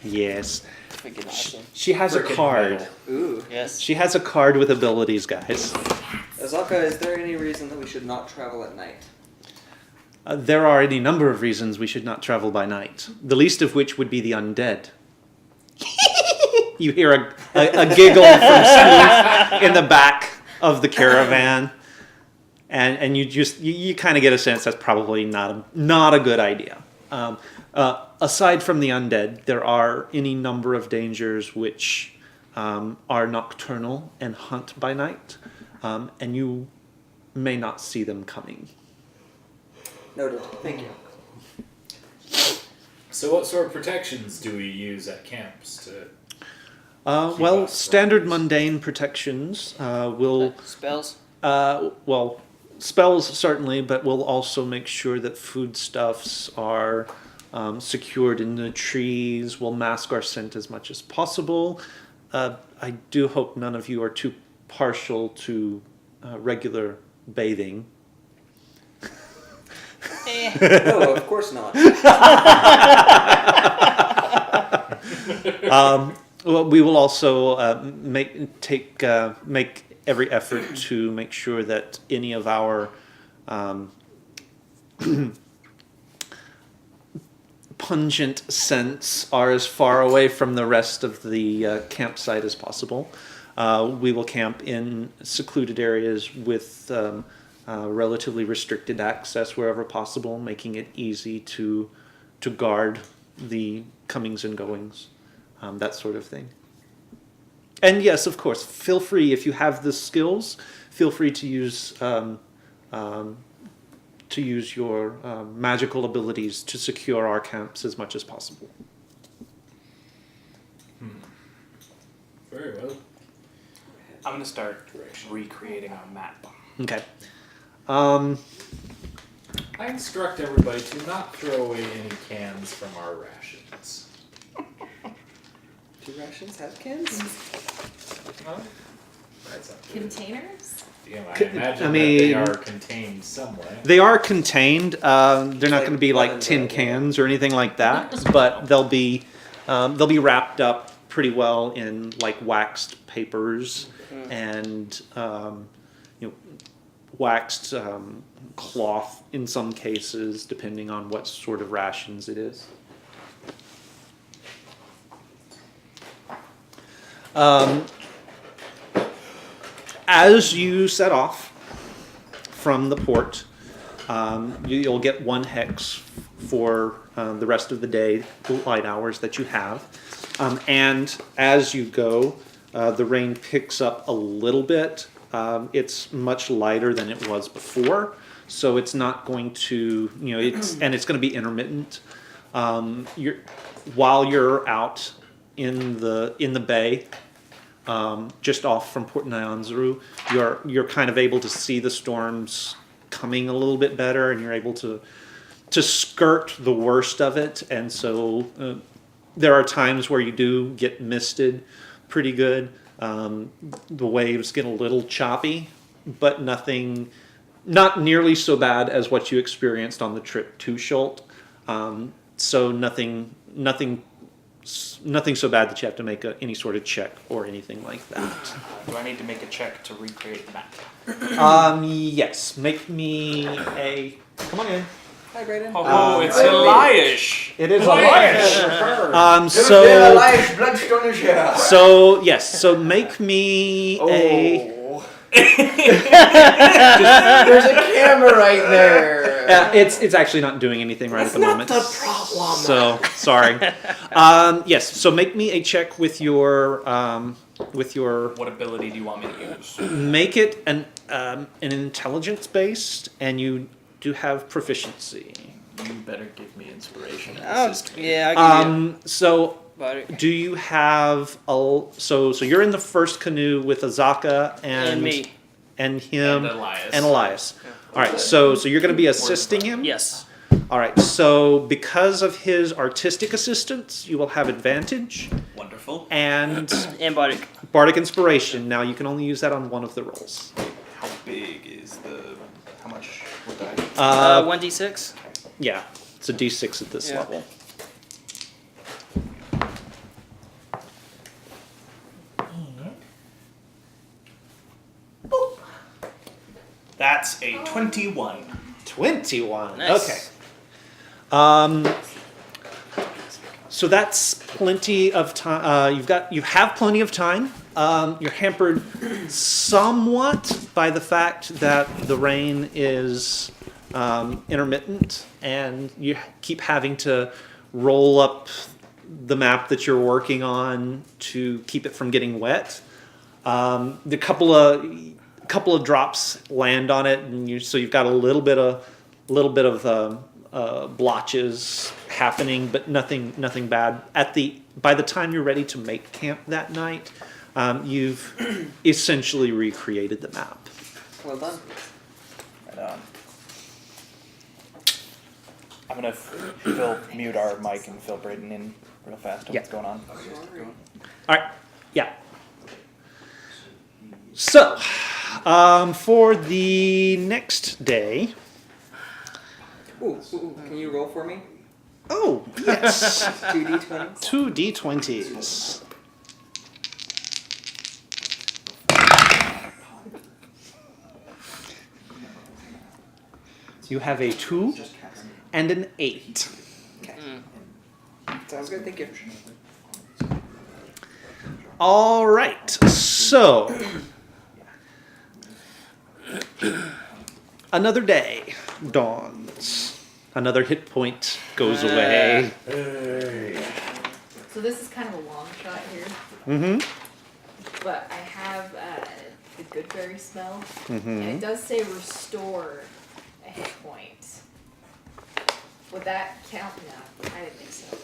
Yes. Freaking awesome. She has a Frickin' card. metal. Ooh. Yes. She has a card with abilities, guys. Azaka, is there any reason that we should not travel at night? There are any number of reasons we should not travel by night. The least of which would be the undead. You hear a giggle from Steve in the back of the caravan, and you kind of get a sense that's probably not a good idea. Aside from the undead, there are any number of dangers which are nocturnal and hunt by night, and you may not see them coming. Noted. Thank you. So what sort of protections do we use at camps to... Well, us standard focused. mundane protections will, Spells? well, spells certainly, but we'll also make sure that foodstuffs are secured in the trees. We'll mask our scent as much as possible. I do hope none of you are too partial to regular bathing. No, of course not. Well, we will also make every effort to make sure that any of our pungent scents are as far away from the rest of the campsite as possible. We will camp in secluded areas with relatively restricted access wherever possible, making it easy to guard the comings and goings, that sort of thing. And yes, of course, feel free if you have the skills. Feel free to use your magical abilities to secure our camps as much as possible. Very well. I'm gonna start recreating our map. Okay. I instruct everybody to not throw away any cans from our rations. Do rations have cans? Well, that's up to Containers? you. I I imagine that mean- they are contained somewhere. They are contained. They're not Like going to be like lemon tin bread, yeah. cans or anything like that, but they'll be wrapped up pretty well in like waxed papers and waxed cloth in some cases, depending on what sort of rations it is. As you set off from the port, you'll get 1 hex for the rest of the day, the light hours that you have. And as you go, the rain picks up a little bit. It's much lighter than it was before, so it's not going to, it's going to be intermittent. While you're out in the bay, just off from Port Nyanzaru, you're kind of able to see the storms coming a little bit better, and you're able to skirt the worst of it. And so there are times where you do get misted pretty good. The waves get a little choppy, but not nearly so bad as what you experienced on the trip to Schult. So nothing so bad that you have to make any sort of check or anything like that. Do I need to make a check to recreate the map? Yes. Make me a. Come on in. Hi, Brayden. Oh, it's Brayden. Eliash. It is Elias! Bloodstone is here. So yes. So make me a. There's a camera right there. It's actually not doing anything right at the moment. That's not the problem. So sorry. Yes. So make me a check with your. What ability do you want me to use? Make it an intelligence based, and you do have proficiency. You better give me inspiration. and Oh, assist me. yeah, I'll give you So butter. do you have so you're in the first canoe with Azaka And me. and him And Elias. All right, so you're going to be assisting him. Yes. All right, so because of his artistic assistance, you will have advantage Wonderful. and And butter. bardic inspiration. Now you can only use that on one of the rolls. How big is how much would I? 1d6. Yeah, it's a d6 at this Yeah. level. That's a 21. 21. Nice. Okay. So that's plenty of time. You have plenty of time. You're hampered somewhat by the fact that the rain is intermittent, and you keep having to roll up the map that you're working on to keep it from getting wet. The couple of drops land on it, and you've got a little bit of blotches happening, but nothing bad. By the time you're ready to make camp that night, you've essentially recreated the map. Well done. Right on. I'm gonna mute our mic and fill Brayden in real fast on Yeah. what's going on. All right, yeah. So, for the next day. Ooh, can you roll for me? Oh yes, 2d20s. 2 d20s. You have a 2 and an 8. Okay. Sounds good, thank you. All right, so another day dawns. Another hit point goes away. So this is kind of a long shot here. Mm-hmm. good berry smell, Mm-hmm. and it does say restore a hit point. Would that count? No, I didn't think so.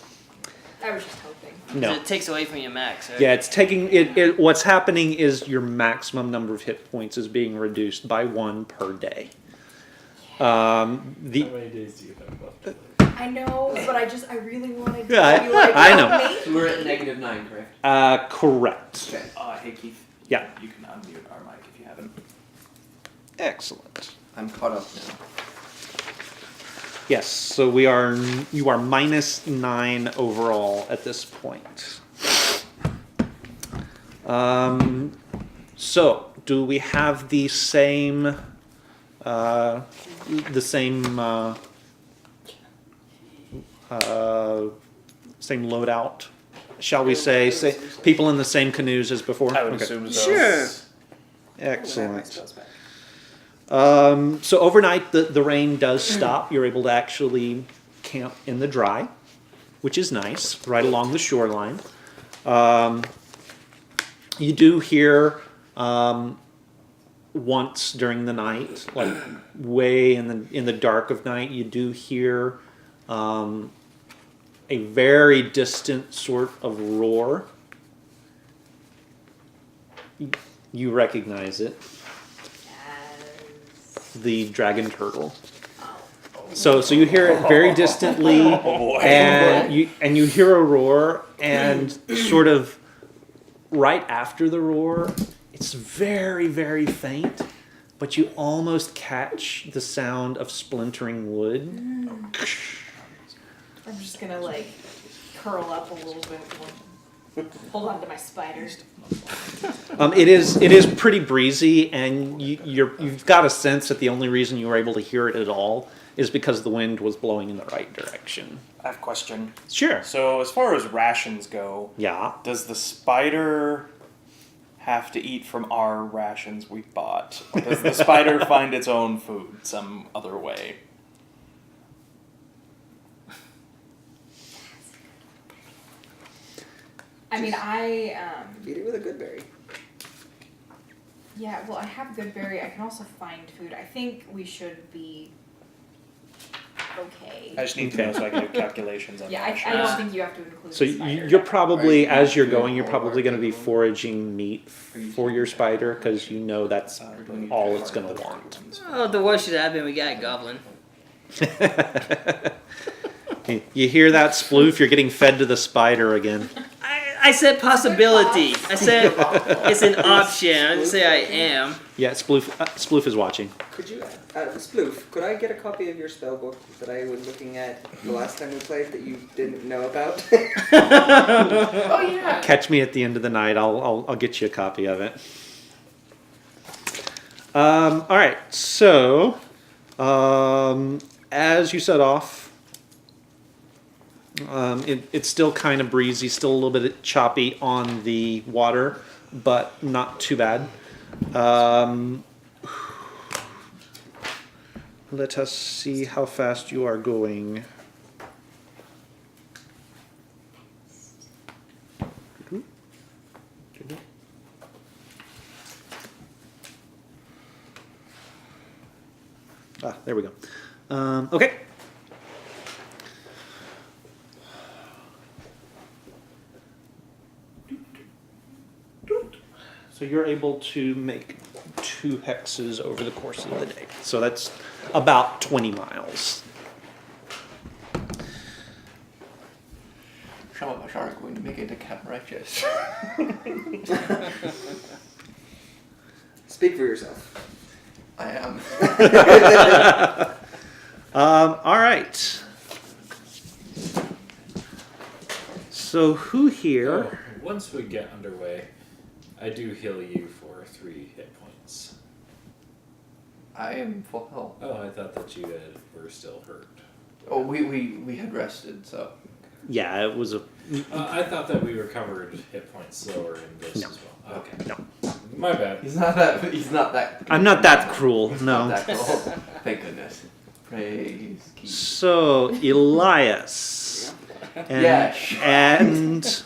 I was just hoping. No. It takes away from your max, right? Yeah, it's taking it. What's happening is your maximum number of hit points is being reduced by 1 per day. The How many days do you have left? I know, but I really wanted to Yeah, be like, I know. "Help me." We're at -9, correct? correct. Okay. Hey Keith. Yeah. You can unmute our mic if you haven't. Excellent. I'm caught up now. Yes, so you are -9 overall at this point. So do we have the same same loadout? Shall we say people in the same canoes as before? I would Okay. assume so. Sure. Excellent. So overnight, the rain does stop. You're able to actually camp in the dry, which is nice, right along the shoreline. You do hear once during the night, like way in the dark of night, you do hear a very distant sort of roar. You recognize it. The dragon turtle. So you hear it very distantly, and you hear a roar, and sort of right after the roar, it's very, very faint, but you almost catch the sound of splintering wood. I'm just gonna like curl up a little bit more. Hold on to my spider. It is pretty breezy, and you've got a sense that the only reason you were able to hear it at all is because the wind was blowing in the right direction. I have a question. Sure. So as far as rations go, Yeah. does the spider have to eat from our rations we bought? Or does the spider find its own food some other way? I mean, Beat it with a good berry. yeah, well, I have good berry. I can also find food. I think we should be okay. I just need to know so I can do calculations on Yeah, rations. I don't think you have to include So the spider. you're probably, Are you as you're doing going, you're all probably our going to be people? foraging meat for your spider, because you know that's all it's going to want. Oh, the worst should happen. We got a goblin. You hear that, Sploof? You're getting fed to the spider again. I said possibility. I said it's an option. I didn't say I am. Yeah, Sploof is watching. Could you, Sploof, could I get a copy of your spell book that I was looking at the last time we played that you didn't know about? Oh yeah. Catch me at the end of the night. I'll get you a copy of it. All right. So, as you set off, it's still kind of breezy, still a little bit choppy on the water, but not too bad. Let us see how fast you are going. There we go. Okay. So you're able to make 2 hexes over the course of the day. So that's about 20 miles. Some of us aren't going to make it to Camp Righteous. Speak for yourself. I am. All right. So who here? Oh, once we get underway, I do heal you for 3 hit points. I am full health. Oh, I thought that you were still hurt. Oh, we had rested, so. Yeah, it was a I thought that we recovered hit points slower in this No. as well. Okay. no. My bad. He's not that. I'm not that cruel. He's No. Not that cool. Thank goodness. Praise King. So Elias and, Yes. and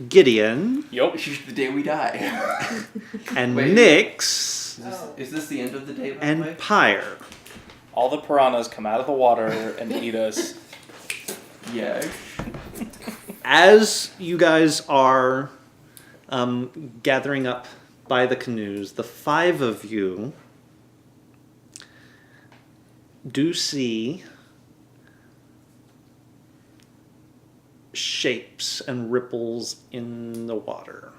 Gideon Yup. It's the day we die. and Wait. Nyx Is this the end of the day, by the way? and Pyre. All the piranhas come out of the water and eat us. Yeah. As you guys are gathering up by the canoes, the 5 of you do see shapes and ripples in the water.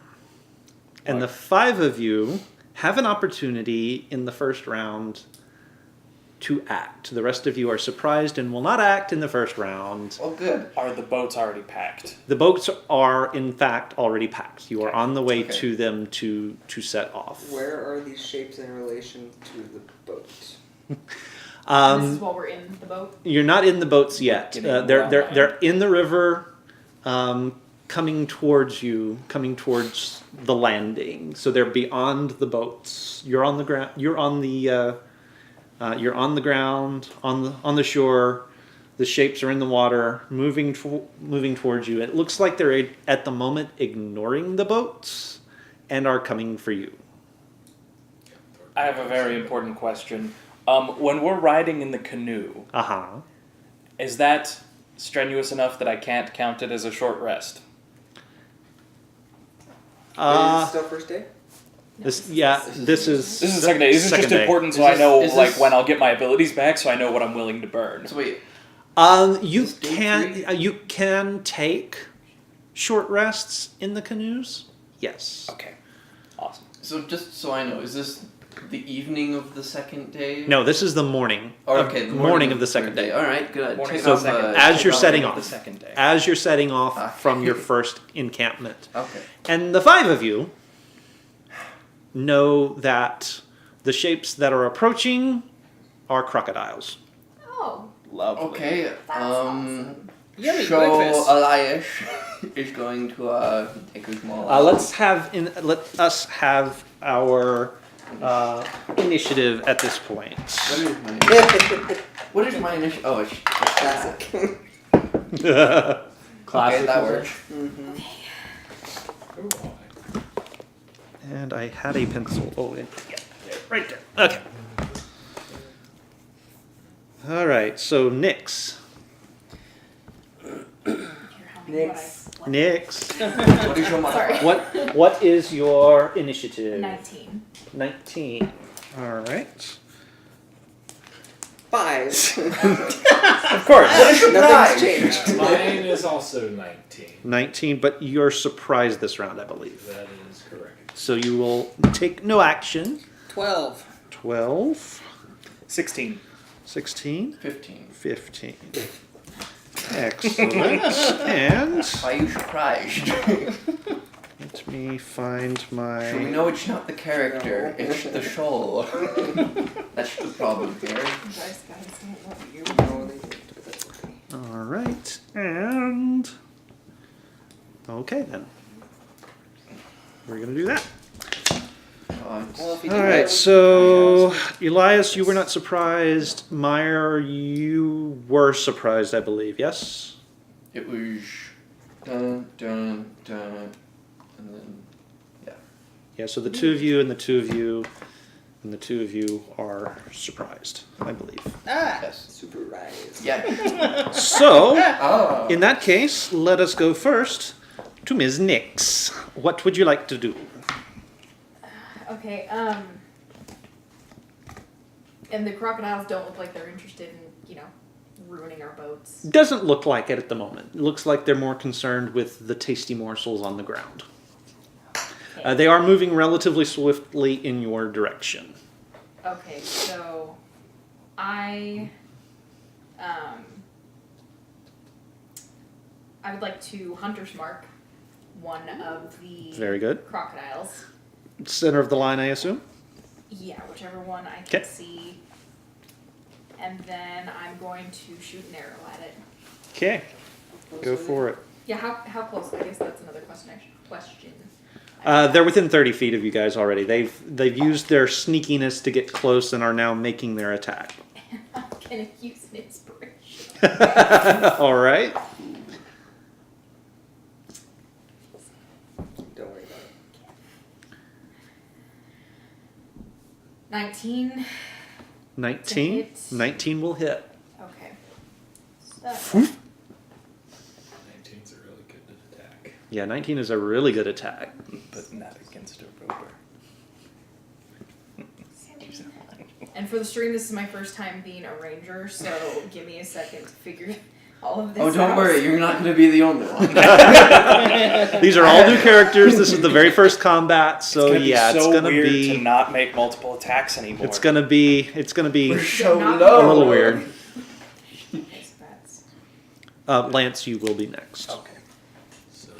And the 5 of you have an opportunity in the first round to act. The rest of you are surprised and will not act in the first round. Oh, good. Are the boats already packed? The boats are, in fact, already packed. You are on the way Okay. to them to set off. Where are these shapes in relation to the boat? this Um, is while we're in the boat. you're not in the boats yet. Getting They're in the river, coming towards you, coming towards the landing. So they're beyond the boats. You're on the ground. You're on the ground on the shore. The shapes are in the water, moving towards you. It looks like they're at the moment ignoring the boats and are coming for you. I have a very important question. When we're riding in the canoe, is that strenuous enough that I can't count it as a short rest? Is it still first day? This is This is the second day. This is second just day. important so Is I this- know is like this- when I'll get my abilities back, so I know what I'm willing to burn. So wait, You Is day you can take short rests in the canoes. Yes. Okay, awesome. so just so I know, is this the evening of the second day? No, this is the morning. Or, okay, the morning of the third second day. All right, good. Morning Take of off, the second. As take you're off setting the- off. The second day. As you're setting off Ah. from your first encampment. Okay. And the 5 of you know that the shapes that are approaching are crocodiles. Oh, Lovely. Okay. that's awesome. Yummy So breakfast. Elias is going to take a small. Let us have our initiative at this point. What is my initiative? Oh, it's Classic. okay. That works. Mm-hmm. Oh, boy. And I had a pencil. Oh, right there. Okay. All right. So Nyx. Nyx. What is your Sorry. modifier? What is your initiative? 19. 19. All right. 5. Of course. Nothing's changed. Mine is also 19. 19, but you're surprised this round, I believe. That is correct. So you will take no action. 12. 12, 16. 16, 15. 15. Excellent. And Why are you surprised? let me find So we my... know it's not the character, it's the soul. That's the problem here. Guys don't love you. No, they didn't, but that's okay. All right. And... Okay, then. We're going to do that. Well, if you All do right, that, so Elias, you were not surprised. Meyer, you were surprised, I believe. Yes. It was dun dun dun, and then Yeah. So the 2 of you and the 2 of you and the 2 of you are surprised, I believe. yes, Super rise. yeah. So Oh, in that case, let us go first to Ms. Nyx. What would you like to do? Okay, and the crocodiles don't look like they're interested in, ruining our boats. Doesn't look like it at the moment. It looks like they're more concerned with the tasty morsels on the ground. They are moving relatively swiftly in your direction. Okay, so I would like to hunter's mark one of the Very good. crocodiles. Center of the line, I assume? Yeah, whichever one I can 'Kay. see. And then I'm going to shoot an arrow at it. Okay. Go for it. Yeah, how close? I guess that's another question. They're within 30 feet of you guys already. They've used their sneakiness to get close and are now making their attack. I'm gonna use an inspiration. All right. Don't worry about it. 19. 19. hit. 19 will hit. Okay. So, 19's a really good attack. Yeah, 19 is a really good attack. But not against a roper. and for the stream, this is my first time being a ranger, so give me a second to figure all of this Oh, don't out. worry, you're not going to be the only one. These are all new characters. This is the very first combat, so it's gonna be yeah, so it's gonna weird be to not make multiple attacks anymore. it's gonna be We're so Not- low. a little weird. Okay, so that's Lance, you will be next. Okay. So,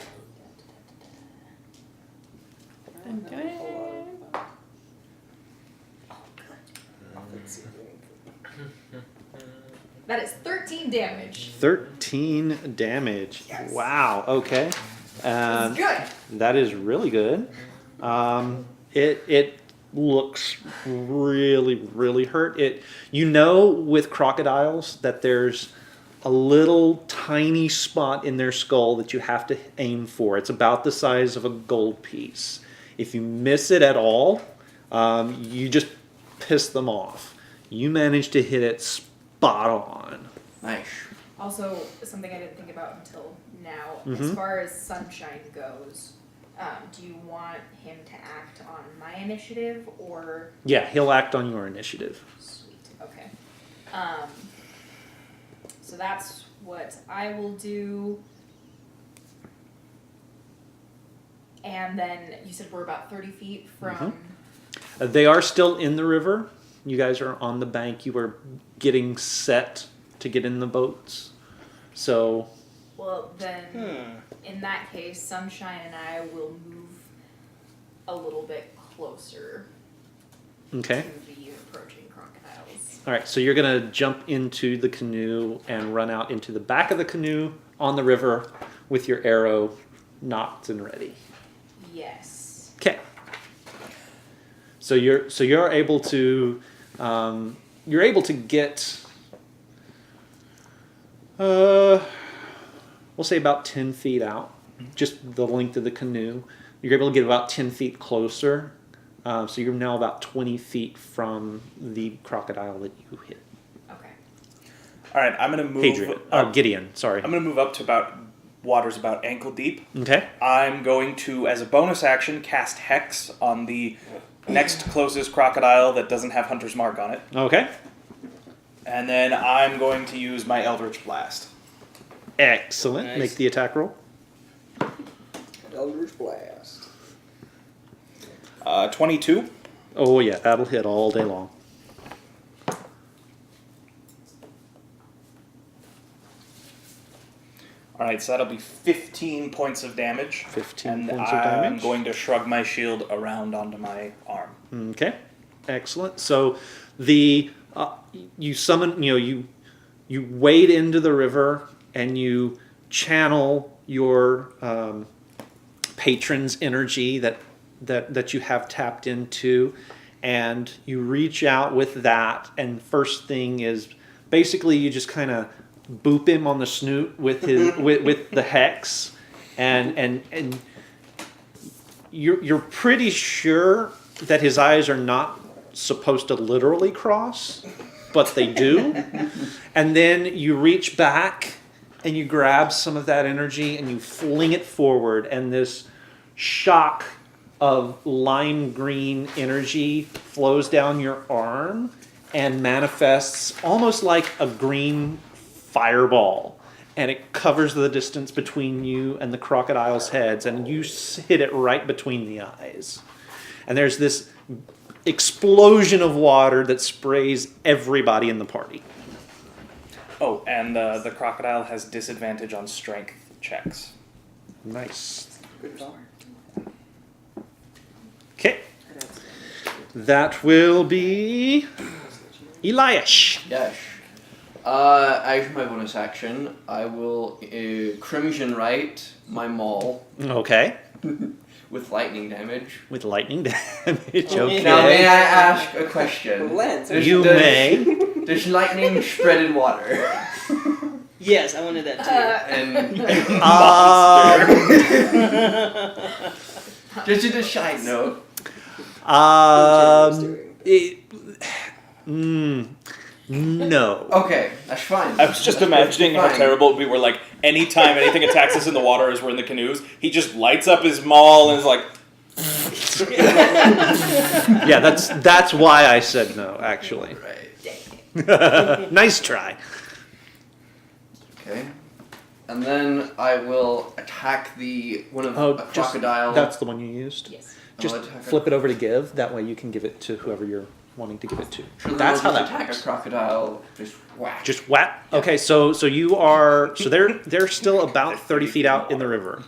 that is 13 damage. 13 damage. Yes. Wow. Okay. That's good. That is really good. It looks really hurt. With crocodiles that there's a little tiny spot in their skull that you have to aim for. It's about the size of a gold piece. If you miss it at all, you just piss them off. You manage to hit it spot on. Nice. Also, something I didn't think about until now, Mhm. as far as Sunshine goes, do you want him to act on my initiative or? Yeah, he'll act on your initiative. Sweet. Okay. So that's what I will do. And then you said we're about 30 feet from. They are still in the river. You guys are on the bank. You are getting set to get in the boats. So, Well, then, in that case, Sunshine and I will move a little bit closer okay. to the approaching crocodiles. All right, so you're going to jump into the canoe and run out into the back of the canoe on the river with your arrow knocked and ready. Yes. Okay. So you're able to get we'll say about 10 feet out, just the length of the canoe. You're able to get about 10 feet closer. So you're now about 20 feet from the crocodile that you hit. Okay. All right, I'm gonna move. Gideon, sorry. I'm gonna move up to about water's about ankle deep. Okay. I'm going to, as a bonus action, cast Hex on the next closest crocodile that doesn't have Hunter's Mark on it. Okay. And then I'm going to use my Eldritch Blast. Excellent. Nice. Make the attack roll. Eldritch Blast. 22. Oh yeah, that'll hit all day long. All right, so that'll be 15 points of damage. 15 and points of I'm damage. going to shrug my shield around onto my arm. Okay, excellent. So the you summon, you wade into the river and you channel your patron's energy that you have tapped into, and you reach out with that. And first thing is basically you just kind of boop him on the snoot with his with the hex, and you're pretty sure that his eyes are not supposed to literally cross, but they do. And then you reach back and you grab some of that energy and you fling it forward, and this shock of lime green energy flows down your arm and manifests almost like a green fireball, and it covers the distance between you and the crocodile's heads, and you hit it right between the eyes. And there's this explosion of water that sprays everybody in the party. Oh, and the crocodile has disadvantage on strength checks. Nice. Good call. Okay. That will be Eliash. Yes. As my bonus action, I will Crimson Right my maul Okay. with lightning damage. With lightning damage. Okay. Now, may I ask a question? Lance, You may. Does lightning spread in water? Yes, I wanted that too. And just a side note. No. Okay, that's fine. I was just imagining how Fine. terrible it would be where, like, anytime anything attacks us in the water as we're in the canoes, he just lights up his maul and is like, Yeah, that's why I said no, actually. Right. Nice try. Okay. And then I will attack one of a crocodile. That's the one you used? Yes. Just I'll attack flip it over to give. That way you can give it to whoever you're wanting to give it to. So then That's I'll how just that attack works. a crocodile. Just whack. Just whap. Okay, so you are they're still about 30 feet out in the river.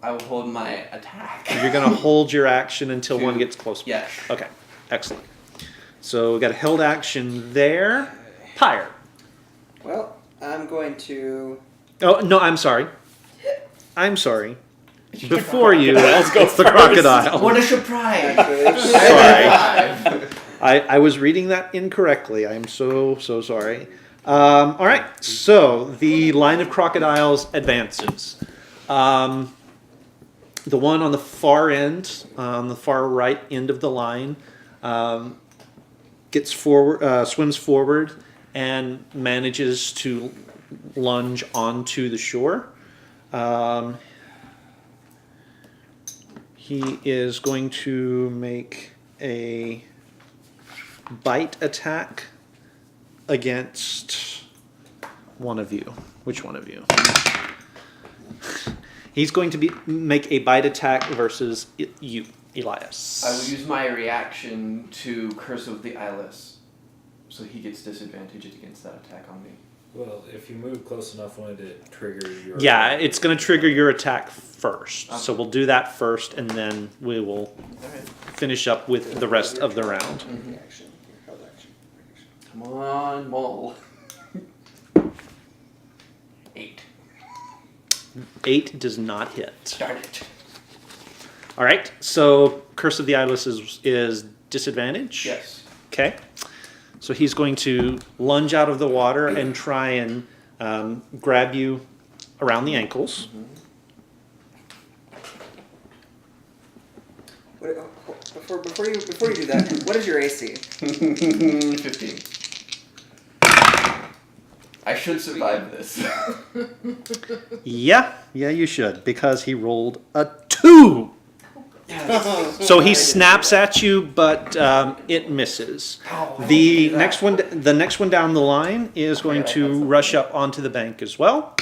I will hold my attack. You're gonna hold your action until one gets close. Yes. Okay, excellent. So we got a held action there. Pyre. Well, I'm going to. Oh no, I'm sorry. Before you, Crocodiles go it's the first. crocodile. What a surprise! Sorry. I was reading that incorrectly. I'm so sorry. All right, so the line of crocodiles advances. The one on the far end, on the far right end of the line, gets forward, swims forward, and manages to lunge onto the shore. He is going to make a bite attack against one of you. Which one of you? He's going to make a bite attack versus you, Elias. I will use my reaction to Curse of the Eyeless, so he gets disadvantage against that attack on me. Well, if you move close enough, won't it trigger your... Yeah, it's going to trigger your attack first. Okay. So we'll do that first, and then we will finish up with the rest of the round. The action. Your held action. Come on, Mole. 8. 8 does not hit. Darn it. All right, so Curse of the Eyeless is disadvantage? Yes. Okay. So he's going to lunge out of the water and try and grab you around the ankles. Before you do that, what is your AC? 15. I should survive this. Yeah, you should, because he rolled a 2. So he snaps at you, but it misses. The next one down the line is going to rush up onto the bank as well,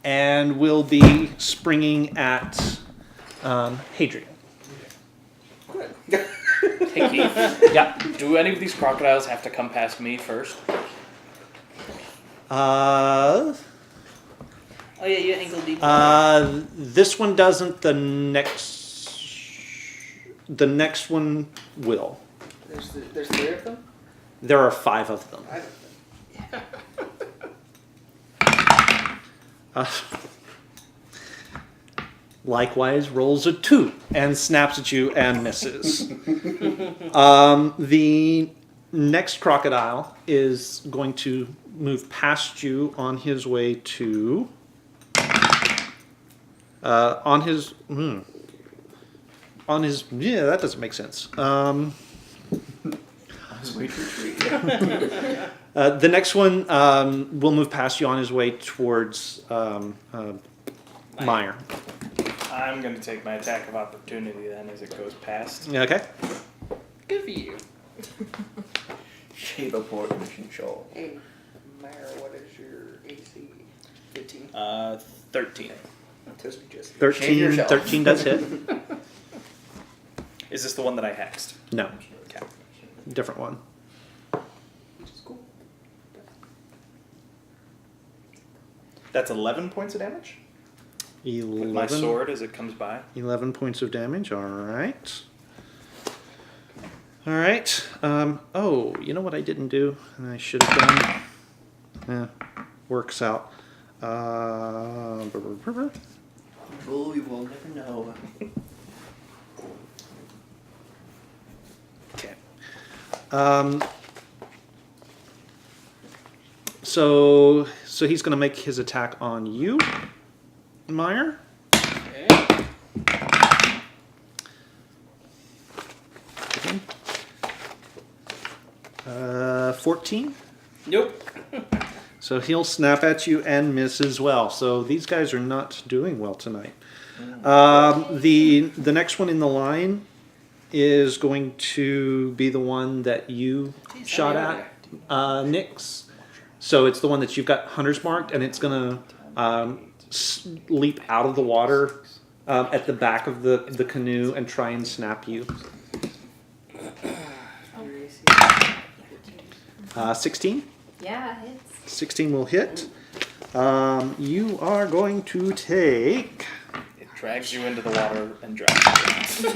and will be springing at Hadrian. Good. hey Keith, Yeah. do any of these crocodiles have to come past me first? Oh yeah, you ankle deep. This one doesn't. The next one will. There's 3 of them? There are 5 of them. Likewise, rolls a 2 and snaps at you and misses. The next crocodile is going to move past you on his way to. On his. Yeah, that doesn't make sense. I was waiting for you. The next one will move past you on his way towards Meyer. I'm going to take my attack of opportunity then as it goes past. Okay. Good for you. Shave a port mission show. Hey, Meyer, what is your AC? 15. 13. Toast me just. 13, yourself. 13 does hit. Is this the one that I hexed? No, Okay. different one. Which is cool. That's 11 points of damage? 11, With my sword as it comes by. 11 points of damage. All right. All right. Oh, you know what I didn't do? And I should have done. Works out. Oh, you will never know. Okay. So he's going to make his attack on you, Meyer. Okay. 14. Nope. So he'll snap at you and miss as well. So these guys are not doing well tonight. The next one in the line is going to be the one that you shot at, Nyx. So it's the one that you've got hunter's marked, and it's going to leap out of the water at the back of the canoe and try and snap you. 16? Yeah, it's 16 will hit. You are going to take... It drags you into the water and drags you.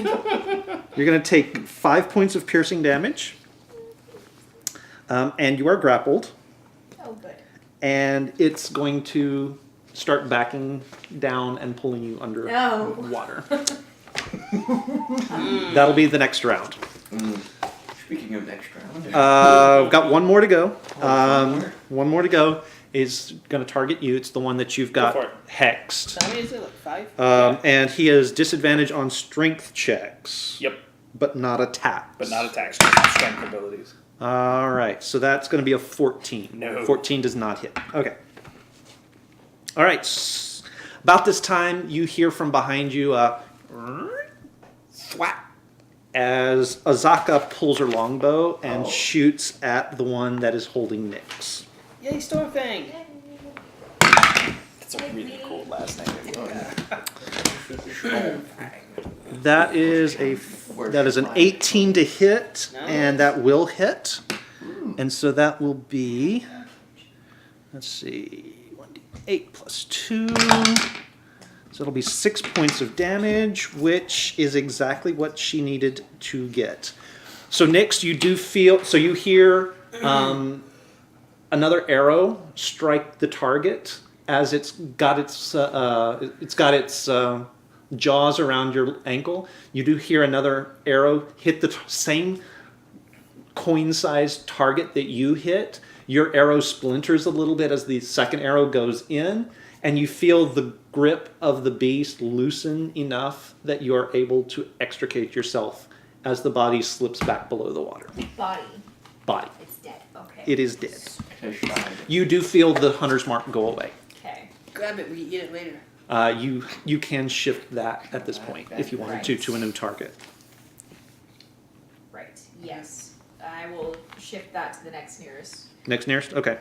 You're going to take 5 points of piercing damage. And you are grappled. oh good. And it's going to start backing down and pulling you under No. water. That'll be the next round. Speaking of next round. We've got one more to go. One more? One more to go is going to target you. It's the one that you've got Go for it. hexed. How many is it? Like 5? And he has disadvantage on strength checks. Yep, But not attacks. but not attacks, just strength abilities. All right, so that's going to be a 14. No. 14 does not hit. Okay. All right. About this time, you hear from behind you a thwack as Azaka pulls her longbow and shoots at the one that is holding Nyx. Yay, Stormfang! That's a really cool last name. That is an 18 to hit, and that will hit. And so that will be, let's see, 1d8 plus 2. So it'll be 6 points of damage, which is exactly what she needed to get. So next you do feel, so you hear another arrow strike the target as it's got its jaws around your ankle. You do hear another arrow hit the same coin-sized target that you hit. Your arrow splinters a little bit as the second arrow goes in, and you feel the grip of the beast loosen enough that you are able to extricate yourself as the body slips back below the water. Body. It's dead. Okay. It is dead. Fish. You do feel the hunter's mark go away. Okay. Grab it, we can eat it later. You can shift that at this point if you wanted to a new target. Right. Yes. I will shift that to the next nearest. Next nearest? Okay.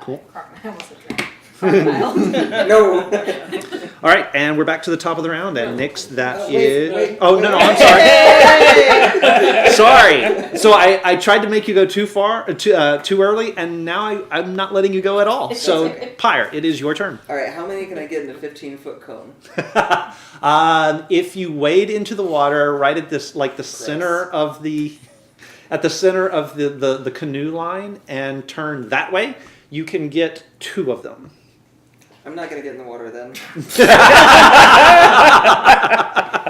Cool. Crocodile. I almost said crocodile. No. All right, and we're back to the top of the round. And Nyx, that Wait, is... wait. Oh, no, I'm sorry. Sorry. So I tried to make you go too early, and now I'm not letting you go at all. So, Pyre, it is your turn. All right, how many can I get in a 15-foot cone? If you wade into the water right at this, like the center of the... At the center of the canoe line and turn that way, you can get 2 of them. I'm not gonna get in the water then.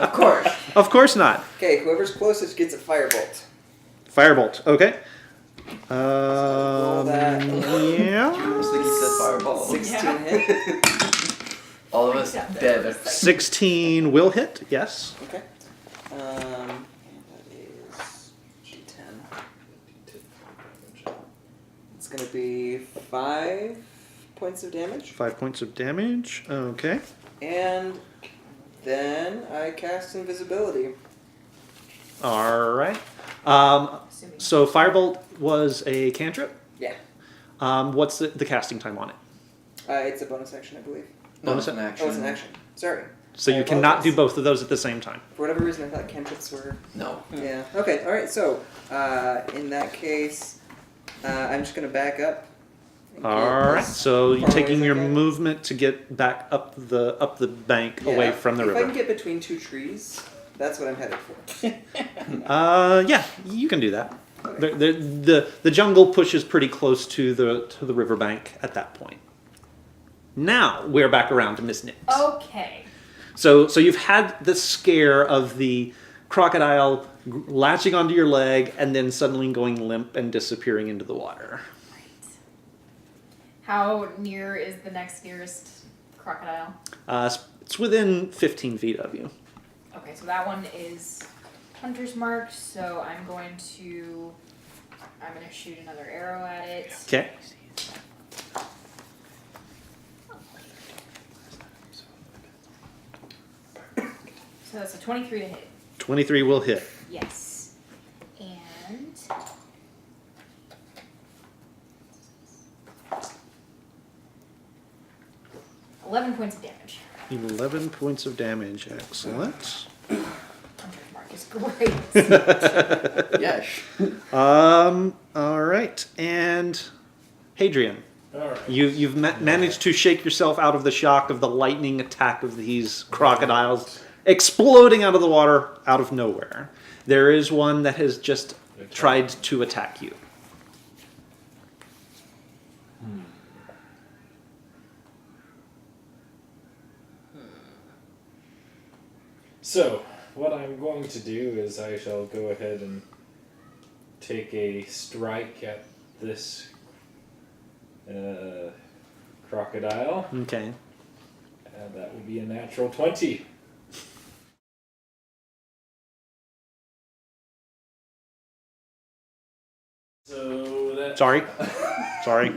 Of course. Of course not. Okay, whoever's closest gets a firebolt. Firebolt. Okay. Roll that. Yeah. I was thinking you said fireball. 16 hit. All of us dead. 16 will hit. Yes. Okay. That is G10. It's gonna be 5 points of damage, 5 points of damage. Okay. and then I cast invisibility. All right. Assuming. So Firebolt was a cantrip. Yeah. What's the casting time on it? It's a bonus action, I believe. No, it's an action. Oh, it's an action. Sorry. So I you cannot do apologize. both of those at the same time. For whatever reason, I thought cantrips were. No. Yeah. Okay. All right. So, in that case, I'm just gonna back up. and get All right. as So you're far away taking as I your can. movement to get back up the bank Yeah, away from the if I can river. get between 2 trees, that's what I'm headed for. Yeah, you can do that. The jungle pushes pretty close to the riverbank at that point. Now we're back around to Miss Nix. Okay. So you've had the scare of the crocodile latching onto your leg and then suddenly going limp and disappearing into the water. How near is the next nearest crocodile? It's within 15 feet of you. Okay, so that one is hunter's mark, so I'm going to I'm gonna shoot another arrow at it. Okay. So that's a 23 to hit. 23 will hit. Yes. And 11 points of damage. 11 points of damage. Excellent. Mark is great. Yes. All right. And Hadrian, Alright. you've managed to shake yourself out of the shock of the lightning attack of these crocodiles exploding out of the water out of nowhere. There is one that has just tried to attack you. So, what I'm going to do is I shall go ahead and take a strike at this crocodile, Okay. and that will be a natural 20. So that. Sorry. Sorry.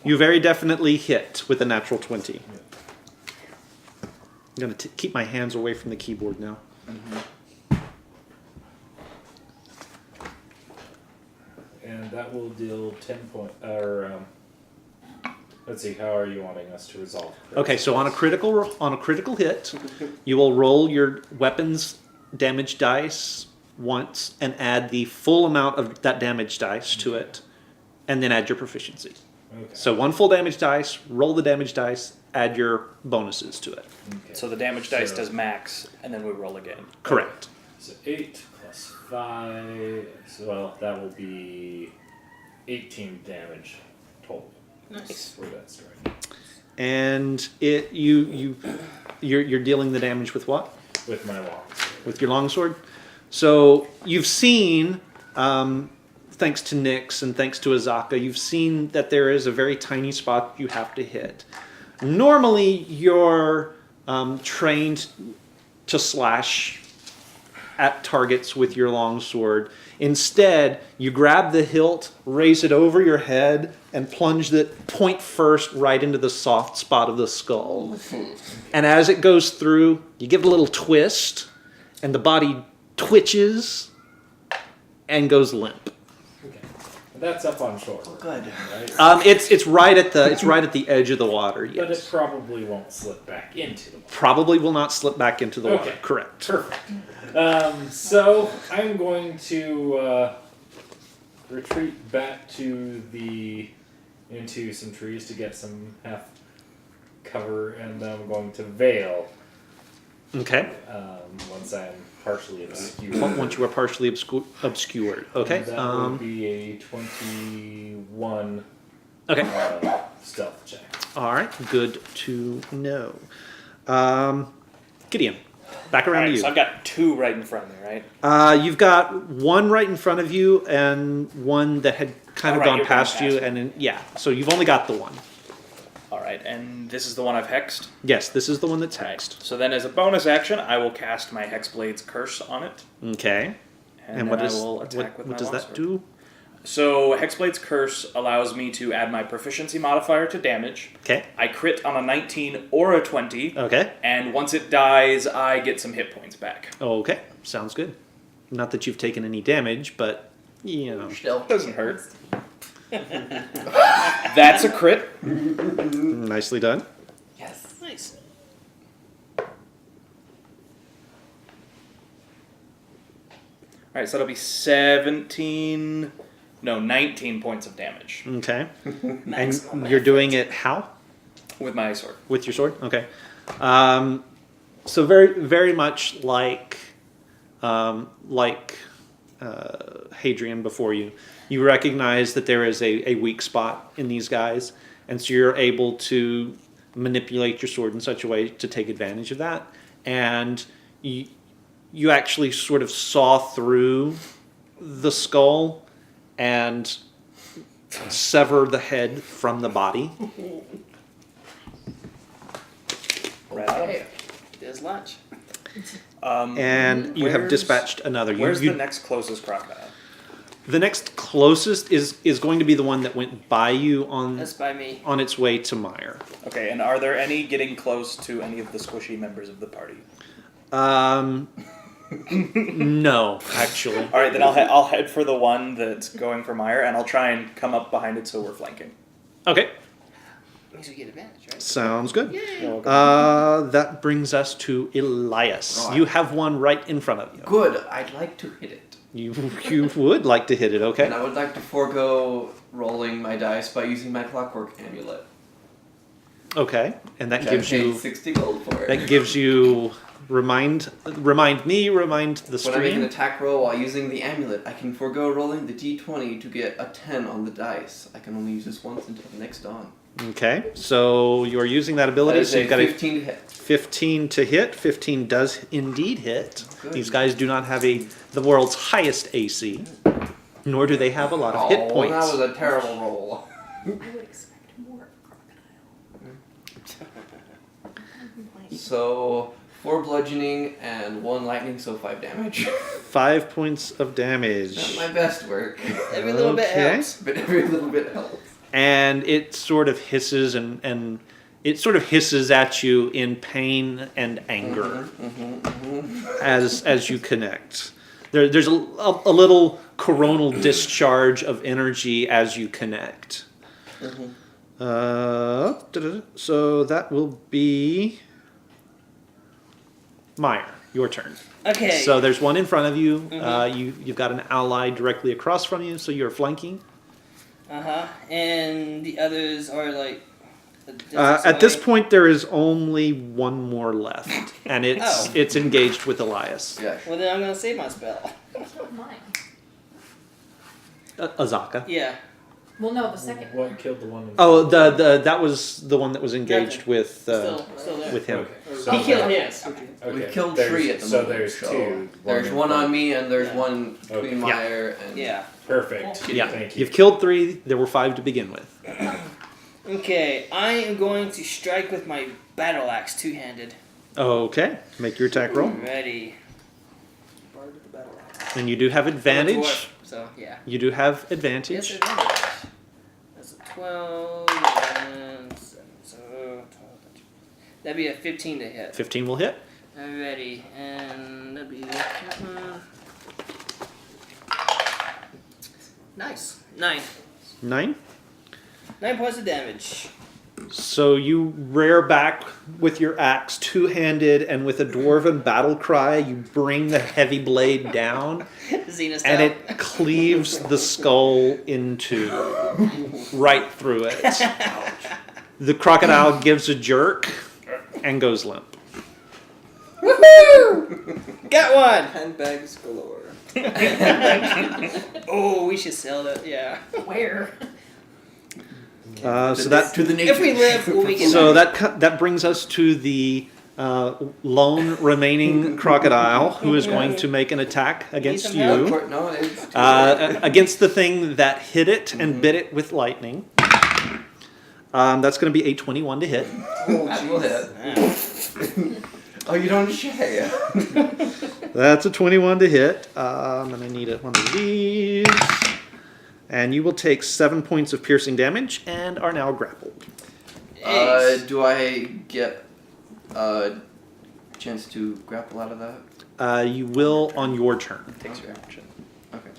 You very definitely hit with a natural 20. I'm going to keep my hands away from the keyboard now. And that will deal 10 point. Let's see. How are you wanting us to resolve? Okay, so on a critical hit, you will roll your weapons damage dice once and add the full amount of that damage dice to it, and then add your proficiency. Okay. So one full damage dice, roll the damage dice, add your bonuses to it. Okay. So the damage dice So- does max, and then we roll again. Correct. So 8 plus 5. So, well, that will be 18 damage total. Nice. For that strike. And you're dealing the damage with what? With my long sword. With your longsword. So you've seen, thanks to Nyx and thanks to Azaka, you've seen that there is a very tiny spot you have to hit. Normally, you're trained to slash at targets with your longsword. Instead, you grab the hilt, raise it over your head, and plunge it point first right into the soft spot of the skull. And as it goes through, you give it a little twist, and the body twitches and goes limp. Okay. That's up on shore. Good. Right? It's right at the edge of the water. But it Yes, probably won't slip back into the water. probably will not slip back into the water. Okay. Correct. Perfect. So I'm going to retreat back to into some trees to get some half cover, and then I'm going to veil Okay. once I'm partially obscured. Once you are partially obscured. Okay. And that would be a 21 Okay. stealth check. All right. Good to know. Gideon, back around to Alright, you. so I've got 2 right in front of me, right? You've got one right in front of you and one that had kind of Right, gone you're past going you, past and then, yeah. So you've only got the one. Alright, and this is the one I've hexed. Yes, this is the one that's Alright, hexed. so then as a bonus action, I will cast my Hexblade's Curse on it. Okay. And, what then does I will attack with what my does that longsword. do? So Hexblade's Curse allows me to add my proficiency modifier to damage. Okay. I crit on a 19 or a 20, Okay. and once it dies, I get some hit points back. Okay. Sounds good. Not that you've taken any damage, but you know. Stealth. Doesn't hurt. That's a crit. Nicely done. Yes. Nice. Alright, so that'll be 19 points of damage Okay. And you're doing it how? with my sword. With your sword? Okay. So very, very much like Hadrian before you, you recognize that there is a weak spot in these guys, and so you're able to manipulate your sword in such a way to take advantage of that, and you actually sort of saw through the skull and sever the head from the body. Right on. Okay. There's lunch. And you have Where's- dispatched another. Where's the next closest crocodile? The next closest is going to be the one that went by you on That's by me. on its way to Meyer. Okay, and are there any getting close to any of the squishy members of the party? No, actually. All right, then I'll head for the one that's going for Meyer, and I'll try and come up behind it so we're flanking. Okay, Means we get advantage, right? sounds good. You're welcome. That brings us to Elias. Right. You have one right in front of you. Good. I'd like to hit it. You would like to hit it, okay? And I would like to forego rolling my dice by using my clockwork amulet. Okay, and that Which gives I paid you 60 gold for it. that gives you remind the When I make an stream. attack roll while using the amulet, I can forego rolling the d20 to get a 10 on the dice. I can only use this once until the next dawn. Okay, so you are using that That ability. is So a you've got 15 to hit. 15 to hit. 15 does indeed hit. Good. These guys do not have the world's highest AC, nor do they have a lot of hit points. That was a terrible roll. I would expect more crocodile. So, 4 bludgeoning and 1 lightning, so 5 damage. 5 points of damage. Not my best work, Every little bit Okay. helps. but every little bit helps. And it sort of hisses and it sort of hisses at you in pain and anger as you connect. There's a little coronal discharge of energy as you connect. So that will be Meyer. Your turn. Okay. So there's one in front of you. You've got an ally directly across from you, so you're flanking. And the others are like. At this point, there is only one more left, and it's engaged with Elias. Yeah. Well, then I'm gonna save my spell. It's not mine. Azaka. Yeah. Well, no, the second one. What killed the one? Oh, that was the one that was engaged with Still there. with him. Okay. So He killed his. Okay. We've killed there's- 3 at the so moment. there's so 2. There's in one front. on me, and there's Yeah. one between Okay. Meyer and. Yeah. Perfect. Yeah, Thank you. you've killed 3. There were 5 to begin with. Okay, I am going to strike with my battle axe two-handed. Okay, make your attack roll, Ready. Bard with the battle axe. and you do have I'm a advantage. dwarf, so yeah. You do have Yes, advantage. advantage. That's a 12 and 7, so 12. That'd be a 15 to hit. 15 will hit. Alrighty, and that'd be nice. 9. 9. 9 points of damage. So you rear back with your axe, two-handed, and with a dwarven battle cry, you bring the heavy blade down, Xena style. and it cleaves the skull in two, right through it. The crocodile gives a jerk and goes limp. Woohoo! Got one! Handbags galore. Oh, we should sell that. Yeah. Where? So that to the nature. If we live, we'll make it. so that brings us to the lone remaining crocodile who is going to make an attack against some help? you. No, it's too Against the thing that hit it and bit it with lightning. That's going to be a 21 to hit. that will hit. Oh, you don't share. That's a 21 to hit. And I need one of these. And you will take 7 points of piercing damage and are now grappled. Do I get a chance to grapple out of that? You will on your turn. Takes your action. Okay.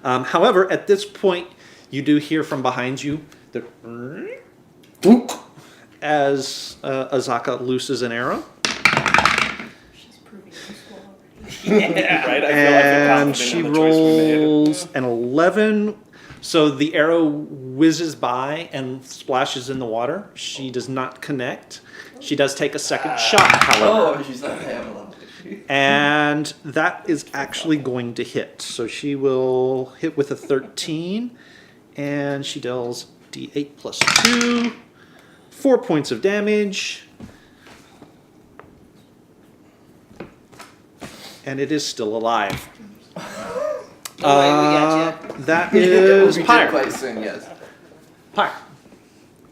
However, at this point, you do hear from behind you the as Azaka looses an arrow. She's proving useful already. Yeah, right. I feel And confident she in the choice we made. rolls an 11. So the arrow whizzes by and splashes in the water. She does not connect. She does take a second shot, however. Oh, she's like, I have a level. And that is actually going to hit. So she will hit with a 13. And she deals d8 plus 2. 4 points of damage. And it is still alive. Oh, wait, we got you. That is We did Pyre. quite soon, yes. Pyre.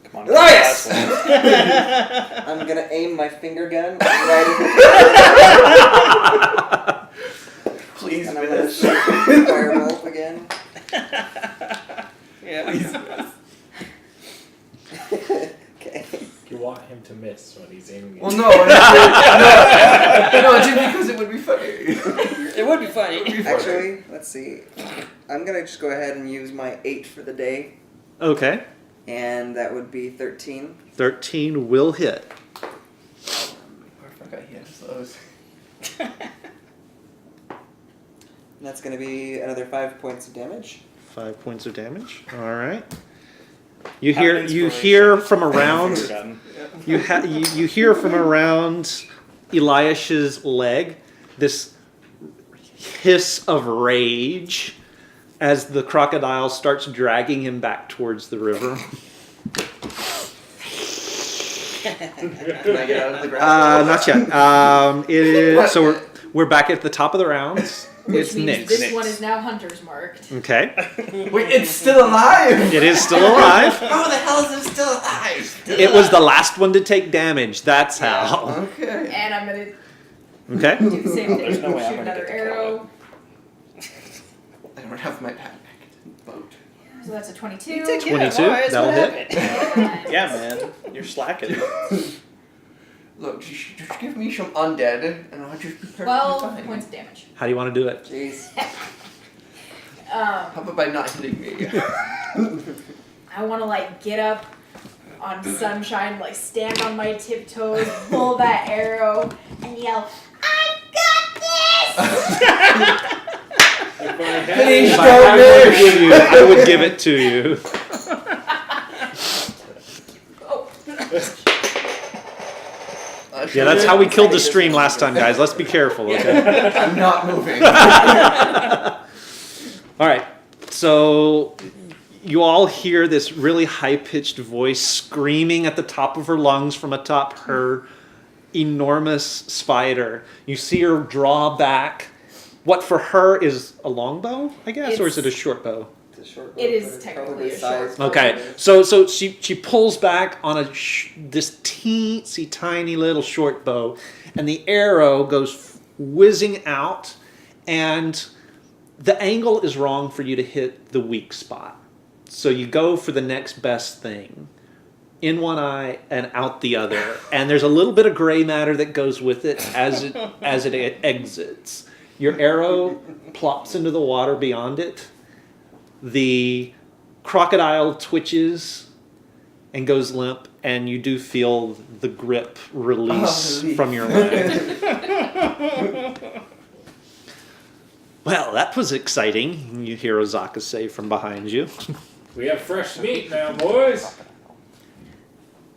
Come on. Elias! last one. I'm gonna aim my finger gun right Please and I'm gonna miss. shoot fireball again. You want him to miss when he's aiming. Well, no, just because it would be funny. It would be funny. Actually, let's see. I'm gonna just go ahead and use my 8 for the day, Okay. and that would be 13. 13 will hit. I forgot he has those. And that's gonna be another 5 points of damage. 5 points of damage. All right. You Have an hear inspiration. from around Done. you hear from around Eliash's leg this hiss of rage as the crocodile starts dragging him back towards the river. Can I get out of the grass? Not yet. It is so we're back at the top of the rounds. Which It's means Nick's. this one is now hunter's marked. Okay. Wait, it's still alive! It is still alive. How the hell is it still alive? It was the last one to take damage. That's how. Okay. And I'm gonna Okay. do the same thing. There's no way I'm Shoot gonna another get to kill arrow. I don't have my pack boat. So that's a 22. You take care of 22, ours, that'll what hit. happened? Yeah, man. You're slacking. Look, just give me some undead, and I'll just be perfectly 12 fine. points of damage. How do you want to do it? Jeez. How about by not hitting me? I want to like get up on sunshine, like stand on my tiptoes, pull that arrow, and yell, "I've got this!" If I had Finish If the I had one to wish! give you, I would give it to you. Yeah, that's how we killed the stream last time, guys. Let's be careful, okay? I'm not moving. All right. So you all hear this really high-pitched voice screaming at the top of her lungs from atop her enormous spider. You see her draw back. What for her is a longbow, I guess, or is it a short bow? It's a short It bow, is but it's technically probably a short sized bow. Okay, properly. so she pulls back on this teensy tiny little short bow, and the arrow goes whizzing out, and the angle is wrong for you to hit the weak spot. So you go for the next best thing, in one eye and out the other, and there's a little bit of gray matter that goes with it as it exits. Your arrow plops into the water beyond it. The crocodile twitches and goes limp, and you do feel the grip release relief. from your leg. Well, that was exciting, you hear Ozaka say from behind you. We have fresh meat now, boys.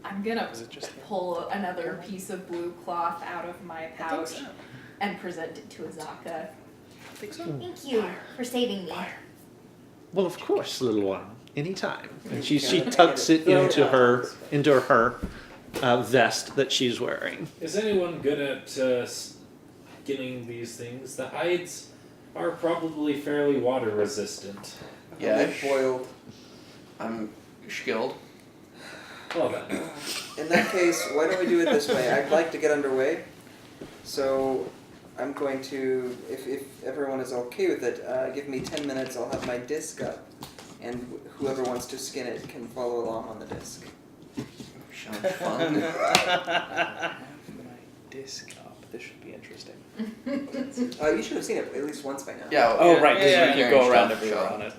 I'm gonna Is it just pull another piece of blue cloth out of my pouch and present it to Azaka. Thank you for saving me. Well, of course, little one. Anytime. And she tucks it into her vest that she's wearing. Is anyone good at skinning these things? The hides are probably fairly water resistant. Yeah, They're boiled. I'm skilled. Well then. In that case, why don't we do it this way? I'd like to get underway. So I'm going to, if everyone is okay with it, give me 10 minutes. I'll have my disc up, and whoever wants to skin it can follow along on the disc. Sounds fun. My disc up. This should be interesting. You should have seen it at least once by now. Yeah. Oh, right, because yeah, you yeah. go around Stuff, everywhere so. on it.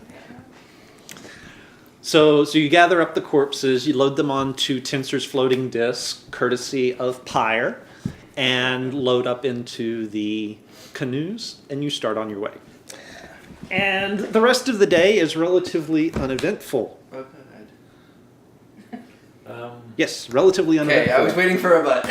So you gather up the corpses, you load them onto Tensor's floating disc, courtesy of Pyre, and load up into the canoes, and you start on your way. And the rest of the day is relatively uneventful. Oh, good. Yes, relatively Okay, uneventful. I was waiting for a but.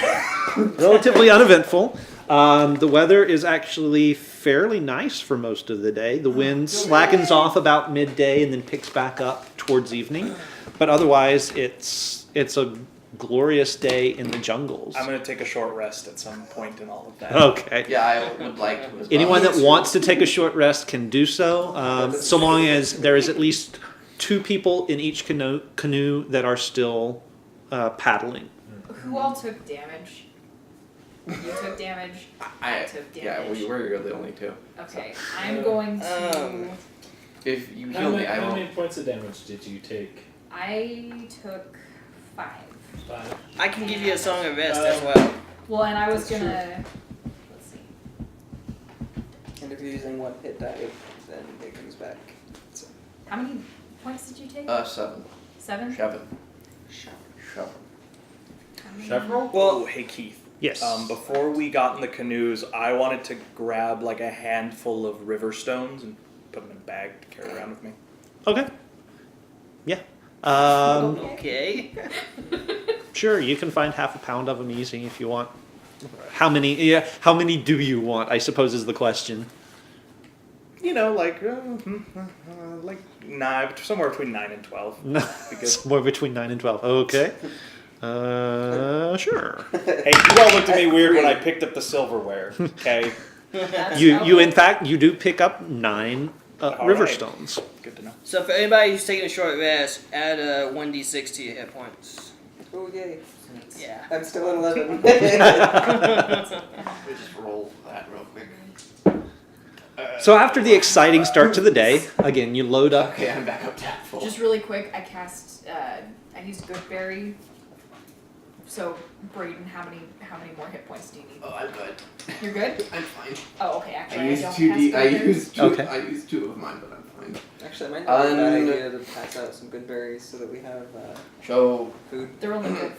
Relatively uneventful. The weather is actually fairly nice for most of the day. The wind slackens off about midday and then picks back up towards evening. But otherwise, it's a glorious day in the jungles. I'm going to take a short rest at some point in all of that. Okay. Yeah, I would like to as well. Anyone that wants to take a short rest can do so, so long as there is at least 2 people in each canoe that are still paddling. Who all took damage? You took damage. I took yeah, damage. we were the only two. Okay, I'm going to. If you How heal many, me, I how will. many points of damage did you take? I took 5. 5. I can give you a song of rest as well. Well, and I was That's gonna. Let's see. And if you're using one hit die, then it comes back. So, How many points did you take? 7. 7? 7. shower. 7. How many? Several? Well, hey Keith. Yes. Before we got in the canoes, I wanted to grab like a handful of river stones and put them in a bag to carry around with me. Okay. Yeah. Okay. Sure, you can find half a pound of them easy if you want. How many? Yeah. How many do you want? I suppose is the question. You know, like somewhere between 9 and 12. Because Somewhere between 9 and 12. Okay. Sure. hey, you all looked at me weird when I picked up the silverware. Okay, You in fact you do pick up 9 All river right. stones. good to know. So for anybody who's taking a short rest, add a 1d6 to your hit points. Oh, yay. Yeah. I'm still at 11. We just roll that real quick. So after the exciting start to the day, again you load up. Okay, I'm back up to full. Just really quick, I cast. I used Goodberry. So, Braden, how many more hit points do you need? Oh, I'm good. You're good. I'm fine. Oh, okay. Actually, I I used don't 2 cast D. I Goodberry. used 2. Okay. I used 2 of mine, but I'm fine. Actually, it might not be a bad idea to pass out some good berries so that we have So food. They're only good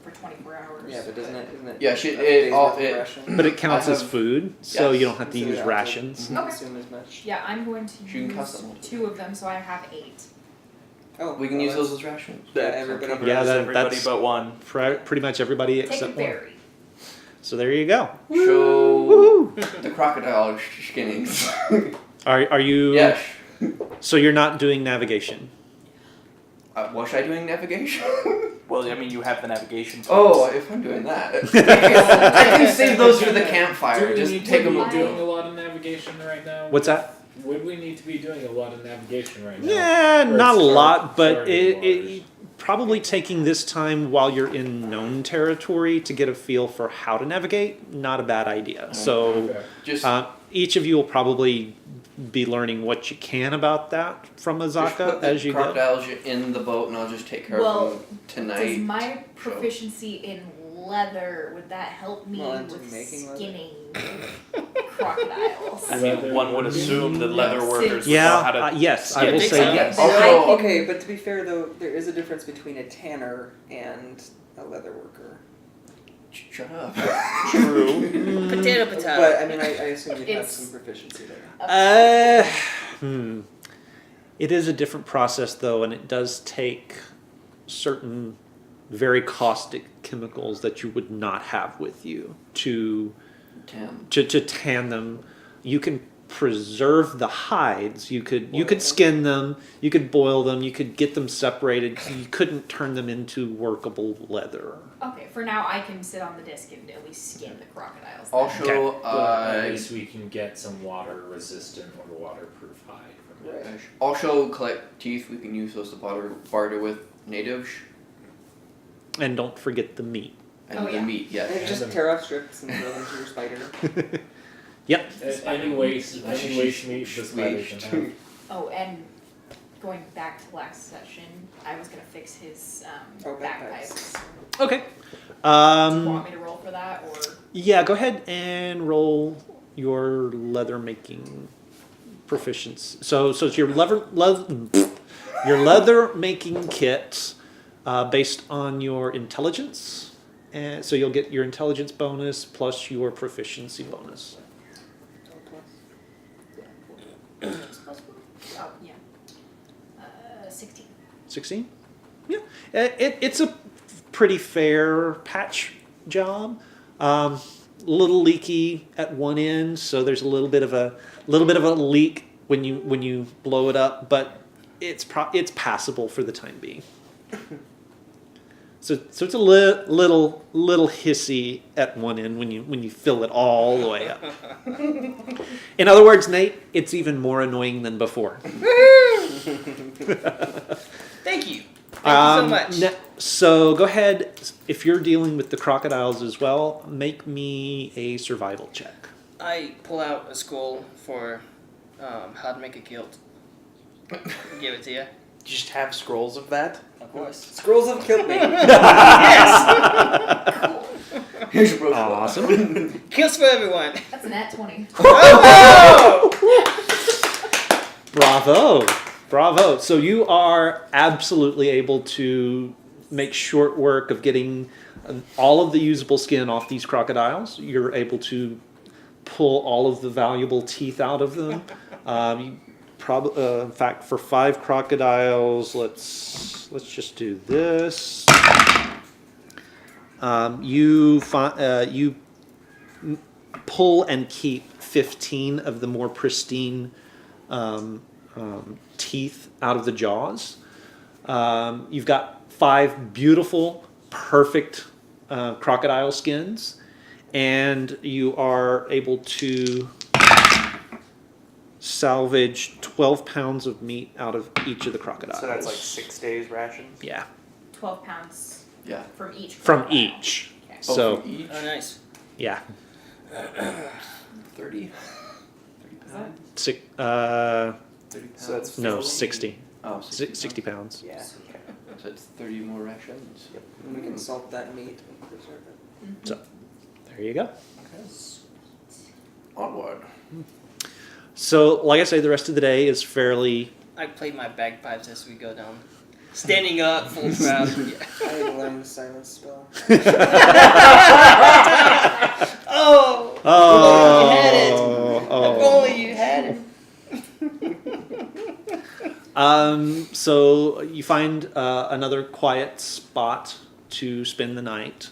for 24 hours. Yeah, but isn't it? Yeah, a shit, day's all- worth of it- ration? But it counts I as have- food, so yes. you don't have to So we use don't have to rations. Okay. consume as much. Yeah, I'm going to You can use custom them. 2 of them, so I have 8. Oh, we can well, use that's- those as rations. Yeah, everybody. Covers Yeah, everybody that's- but one. Pretty much everybody Take a except one. berry. So there you go. Show the crocodile skinnings. Are you? Yes. So you're not doing navigation. Was I doing navigation? Well, I mean, you have the navigation. Oh, points. if I'm doing that, I can save those for the Do campfire. we Just need take to them. be doing a lot of navigation right now? What's that? Would we need to be doing a lot of navigation right now? Yeah, Or not a start- lot, but starting it probably taking this time while you're in known territory to get a feel for how to navigate. Not a bad idea. So Okay. Just, each of you will probably be learning what you can about that from just Azaka put the as you go. crocodiles in the boat, and I'll just take care Well, of them Does tonight. my proficiency in leather, would that help me Well, into with making leather? skinning crocodiles? I mean, one would assume that leather Yes. workers would Yeah, know how to. yes, I Yeah, will big say time. yes. Then I Also, can- okay, but to be fair though, there is a difference between a tanner and a leather worker. Shut up. True. Potato, potato. But I mean, I assume you have It's- some proficiency there. It is a different process though, and it does take certain very caustic chemicals that you would not have with you to Damn. to tan them. You can preserve the hides. You Boil could them. skin them. You could boil them. You could get them separated. You couldn't turn them into workable leather. Okay, for now I can sit on the disc and at least skin the crocodiles. then. Also, But at least we can get some water resistant or waterproof hide from it. Right. also collect teeth. We can use those to barter with natives And don't forget the meat. and Oh, the yeah. meat. Yeah. And just tear off strips and throw them to your spider. Yep. Any waste meat the spiders can have. Oh, and going back to last session, I was gonna fix his Oh, bagpipes. Okay. Do you want Um, me to roll for that, or yeah, go ahead and roll your leather making proficiency. So it's your your leather making kit based on your intelligence. And so you'll get your intelligence bonus plus your proficiency bonus. oh yeah, 16. 16? Yeah. It's a pretty fair patch job. Little leaky at one end, so there's a little bit of a leak when you blow it up, but it's passable for the time being. So it's a little hissy at one end when you fill it all the way up. In other words, Nate, it's even more annoying than before. Thank you. Thank you so much. So go ahead, if you're dealing with the crocodiles as well, make me a survival check. I pull out a scroll for how to make a kilt. Give it to you. just have scrolls of that? Of course. Scrolls have killed me. Here's your brochure. Awesome. Kills for everyone. That's a nat 20. Bravo. Bravo. So you are absolutely able to make short work of getting all of the usable skin off these crocodiles. You're able to pull all of the valuable teeth out of them. In fact, for 5 crocodiles, let's just do this. You pull and keep 15 of the more pristine teeth out of the jaws. You've got 5 beautiful, perfect crocodile skins, and you are able to salvage 12 pounds of meat out of each of the crocodiles. So that's like 6 days rations? Yeah, 12 pounds Yeah. from each. from crocodile. each. Okay. So, from each. Oh, nice. yeah. 30? 30 pounds? Six, 30 pounds? So that's no, 50. 60. Oh, 60 pounds. Yeah. So it's 30 more rations. Yep. And we can salt that meat and preserve it. So, there you go. Onward. So, like I say, the rest of the day is fairly... I play my bagpipes as we go down. Standing up, full crowd. Yeah. I need to learn the silence spell. Oh! Oh, If only you had it. So you find another quiet spot to spend the night,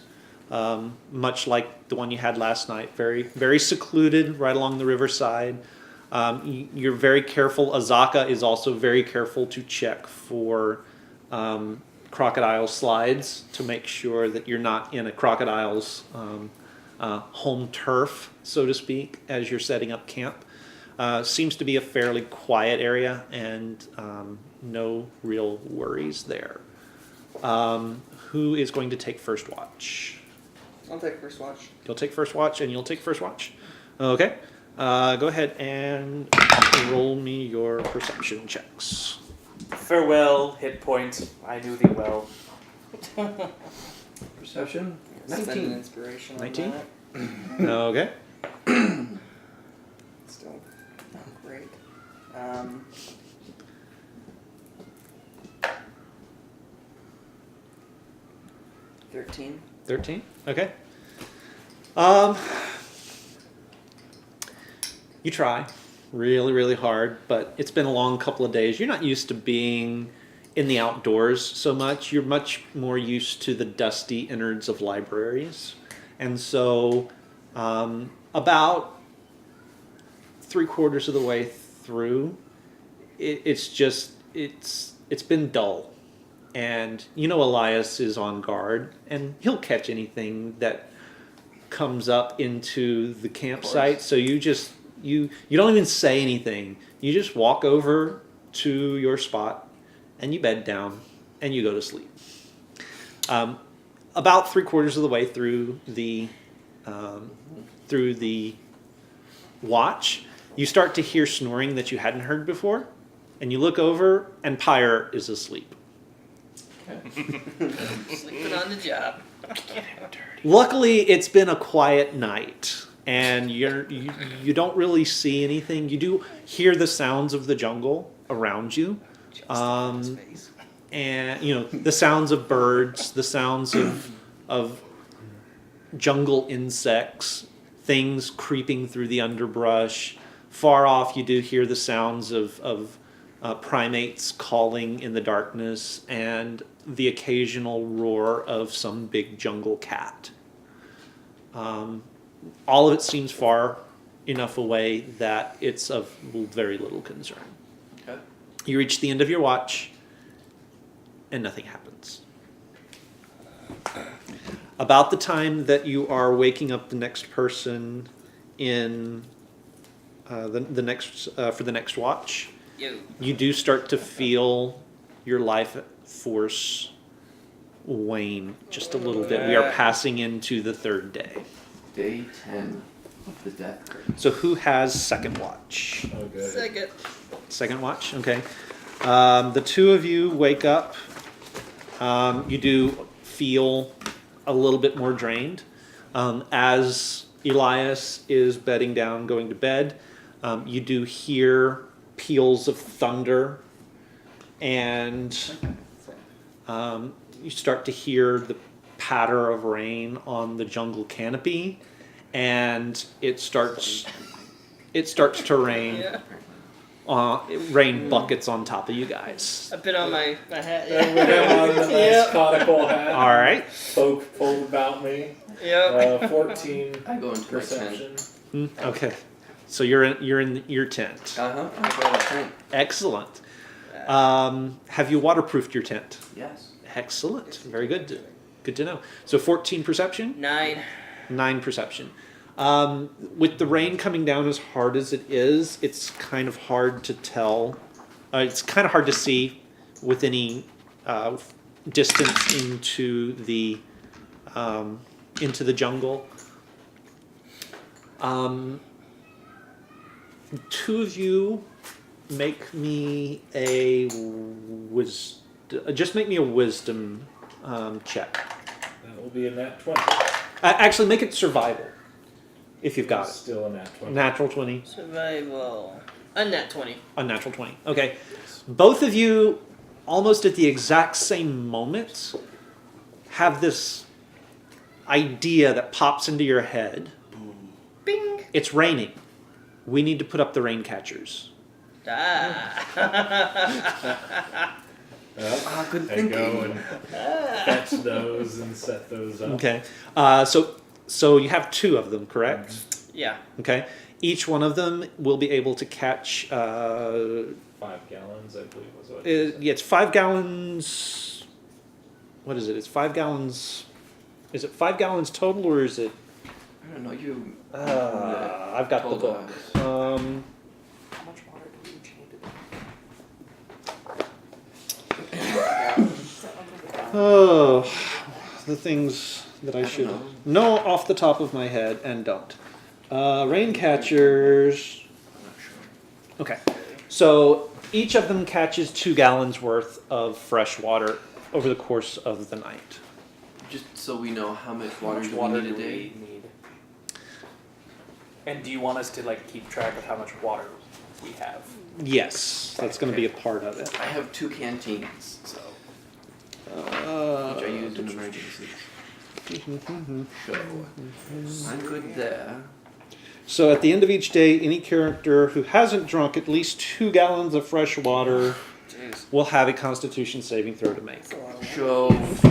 much like the one you had last night. Very, very secluded, right along the riverside. You're very careful. Azaka is also very careful to check for crocodile slides to make sure that you're not in a crocodile's home turf, so to speak, as you're setting up camp. Seems to be a fairly quiet area and no real worries there. Who is going to take first watch? I'll take first watch. You'll take first watch and you'll take first watch. Okay. Go ahead and roll me your perception checks. Farewell, hit point. I knew thee well. Perception? Spend an 19. inspiration on 19? that. Okay. Still not great. 13. 13? Okay. You try really, really hard, but it's been a long couple of days. You're not used to being in the outdoors so much. You're much more used to the dusty innards of libraries. And so about 3/4 of the way through, it's been dull. And you know Elias is on guard, and he'll catch anything that comes up into the campsite. So you just you don't even say anything. You just walk over to your spot, and you bed down, and you go to sleep. About 3/4 of the way through the watch, you start to hear snoring that you hadn't heard before, and you look over, and Pyre is asleep. Sleeping on the job. Luckily, it's been a quiet night, and you don't really see anything. You do hear the sounds of the jungle around you, and the sounds of birds, the sounds of jungle insects, things creeping through the underbrush. Far off, you do hear the sounds of primates calling in the darkness, and the occasional roar of some big jungle cat. All of it seems far enough away that it's of very little concern. Okay. You reach the end of your watch, and nothing happens. About the time that you are waking up the next person in for the next watch, Yo. you do start to feel your life force wane just a little bit. We are passing into the 3rd day. Day 10 of the death curse. So who has second watch? Oh, good. Second. Second watch, okay. The two of you wake up. You do feel a little bit more drained. As Elias is bedding down, going to bed, you do hear peals of thunder, and you start to hear the patter of rain on the jungle canopy, and it starts to rain. Yeah. Rain buckets on top of you guys. I put on my hat. And with him on the nice conical hat. All right. Cloak pulled about me. Yep. 14 I go into my perception. Okay. So you're in your tent. I go to my tent. Excellent. Have you waterproofed your tent? Yes. Excellent. Very good. Good to know. So 14 perception, 9. 9 perception. With the rain coming down as hard as it is, it's kind of hard to tell. It's kind of hard to see with any distance into the jungle. Two of you make me just make me a wisdom check. That will be a nat 20. Actually, make it survival if you've got it. Still a nat 20. Natural 20, Survival. A nat 20. unnatural 20. Okay. Both of you, almost at the exact same moment, have this idea that pops into your head. Bing. It's raining. We need to put up the rain catchers. Ah. Ah, good And thinking. go and fetch those and set those up. Okay. So you have two of them, correct? Yeah. Okay. Each one of them will be able to catch. 5 gallons, I believe was what. Yeah, it's 5 gallons. What is it? It's 5 gallons. Is it 5 gallons total, or is it? I don't know. You. I've got the told book. us. How much water do we each need to Oh, the things that I should know. know off the top of my head and don't. Rain catchers. I'm not sure. Okay, so each of them catches 2 gallons worth of fresh water over the course of the night. Just so we know how much How water much do water we need do a we day. need? And do you want us to like keep track of how much water we have? Yes, that's going to be a part of it. I have 2 canteens, so which I use in emergencies. So I'm good there. So at the end of each day, any character who hasn't drunk at least 2 gallons of fresh water Jeez. will have a Constitution saving throw to make. So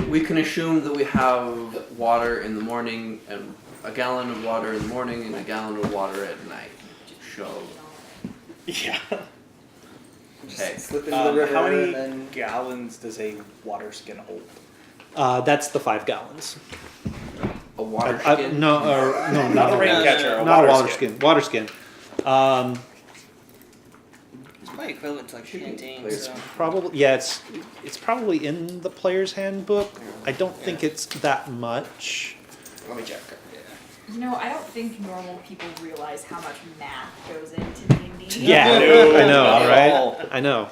we can assume that we have water in the morning, and a gallon of water in the morning, and a gallon of water at night. So Yeah. okay, Slip into the river How many and then gallons does a water skin hold? That's the 5 gallons. a water No, skin. no, Not a rain no, catcher, no, a not a water water skin. skin. Water skin. It's probably equivalent to like canteen. It's So. Probably, yeah. It's probably in the player's handbook. I don't think it's that much. Let me check. You know, I don't think normal people realize how much math goes into D&D. Yeah, No, I know, not at all. right? I know.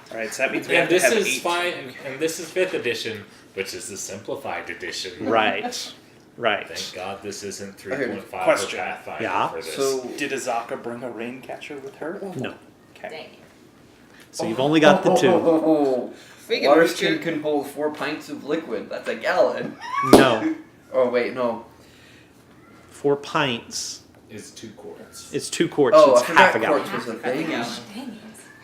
Alright, so that means we And have to this have is 8. fine, and this is 5th edition, which is the simplified edition. Right. Right. Thank God this isn't Okay, 3.5 or question. Pathfinder Yeah. for this. So Did Azaka bring a rain catcher with her? No. Okay. Dang it. So you've only got the 2. Speaking water of which, skin can hold 4 pints of liquid. That's a gallon. No. Oh wait, no. 4 pints. is 2 quarts. It's 2 quarts. Oh, I it's half a forgot gallon. quarts was a Half a thing. gallon. Dang it.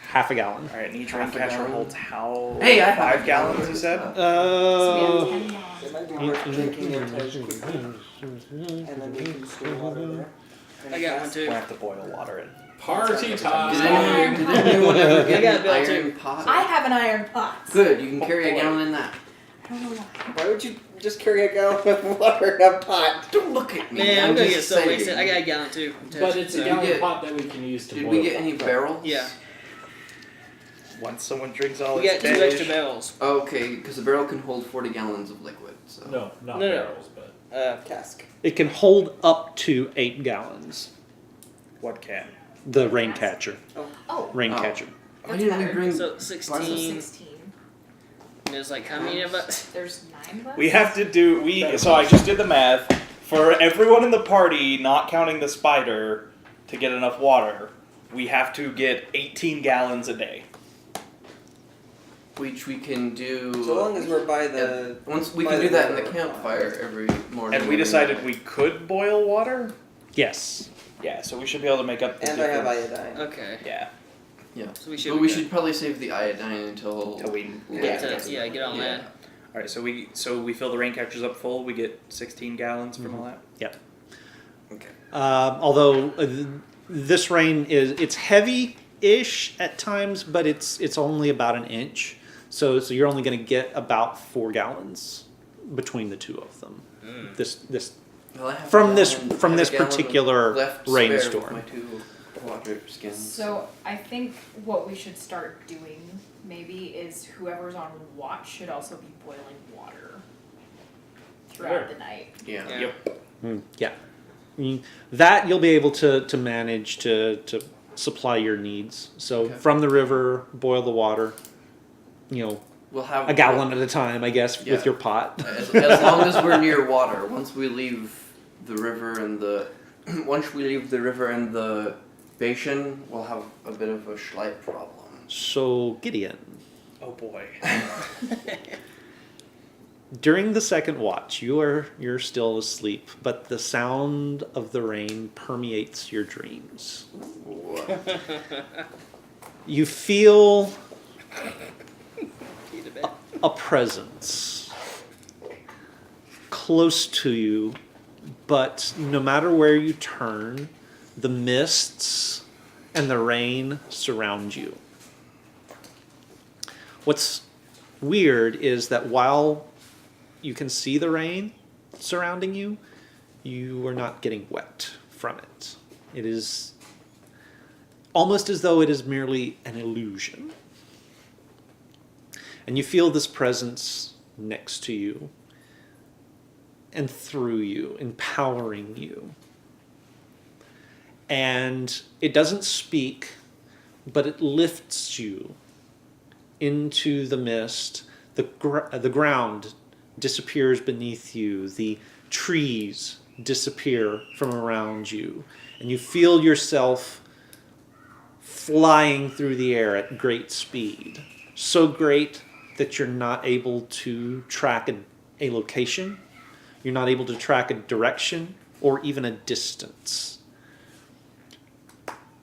Half a gallon. Alright, and each rain Half a catcher gallon. holds how? Hey, I have 5 gallons, you said? So we have 10 gallons. it might be worth drinking your toast quickly, and then we can store water there. I got one We'll too. have to boil water in. Party time! Did anyone ever I get got an Bill, iron too. pot? I have an iron pot. Good, you can carry a gallon in that. I don't know why. Why would you just carry a gallon of water in a pot? Don't look at me. Man, I'm gonna just get so saying. wasted. I got a gallon too. But it's a Did we gallon get- pot that we can use to Did boil. we get any barrels? Yeah. Once someone drinks all We got its 2 beige, extra barrels. Okay, because a barrel can hold 40 gallons of liquid. So. No, not No, no. barrels, but Cask. It can hold up to 8 gallons. What can? The rain catcher. Oh. Rain Oh. catcher. Why That's didn't we better. bring? So So 16. 16. There's like how many of us? There's 9 of us? We have to do so I just did the math. For everyone in the party, not counting the spider, to get enough water, we have to get 18 gallons a day. Which we can do. So long as we're by the. Once we by can do that in the river. campfire every morning. And we every decided night. we could boil water? Yes. Yeah, so we should be able to make up the And I have difference. iodine. Okay. Yeah. Yeah. So we should. But we should probably save the iodine until. Until we get yeah. to get on Yeah. land. All right, so we fill the rain catchers up full. We get 16 gallons from all that. Yep. Okay. Although this rain it's heavy-ish at times, but it's only about an inch. So you're only going to get about 4 gallons between the two of them. This Well, I have From a this- gallon- from I have this a gallon particular left spare rainstorm. with my 2 water skins. So I think what we should start doing maybe is whoever's on watch should also be boiling water throughout Sure. the night. Yeah. Yeah. yeah. That you'll be able to manage to supply your needs. So Okay. from the river, boil the water. We'll have A gallon at a time, I guess, Yeah. with your pot. As long as we're near water. Once we leave the river and the basin, we'll have a bit of a Schleit problem. So Gideon, Oh boy. during the second watch, you're still asleep, but the sound of the rain permeates your dreams. You feel a presence close to you, but no matter where you turn, the mists and the rain surround you. What's weird is that while you can see the rain surrounding you, you are not getting wet from it. It is almost as though it is merely an illusion. And you feel this presence next to you and through you, empowering you. And it doesn't speak, but it lifts you into the mist. The ground disappears beneath you. The trees disappear from around you. And you feel yourself flying through the air at great speed. So great that you're not able to track a location. You're not able to track a direction or even a distance.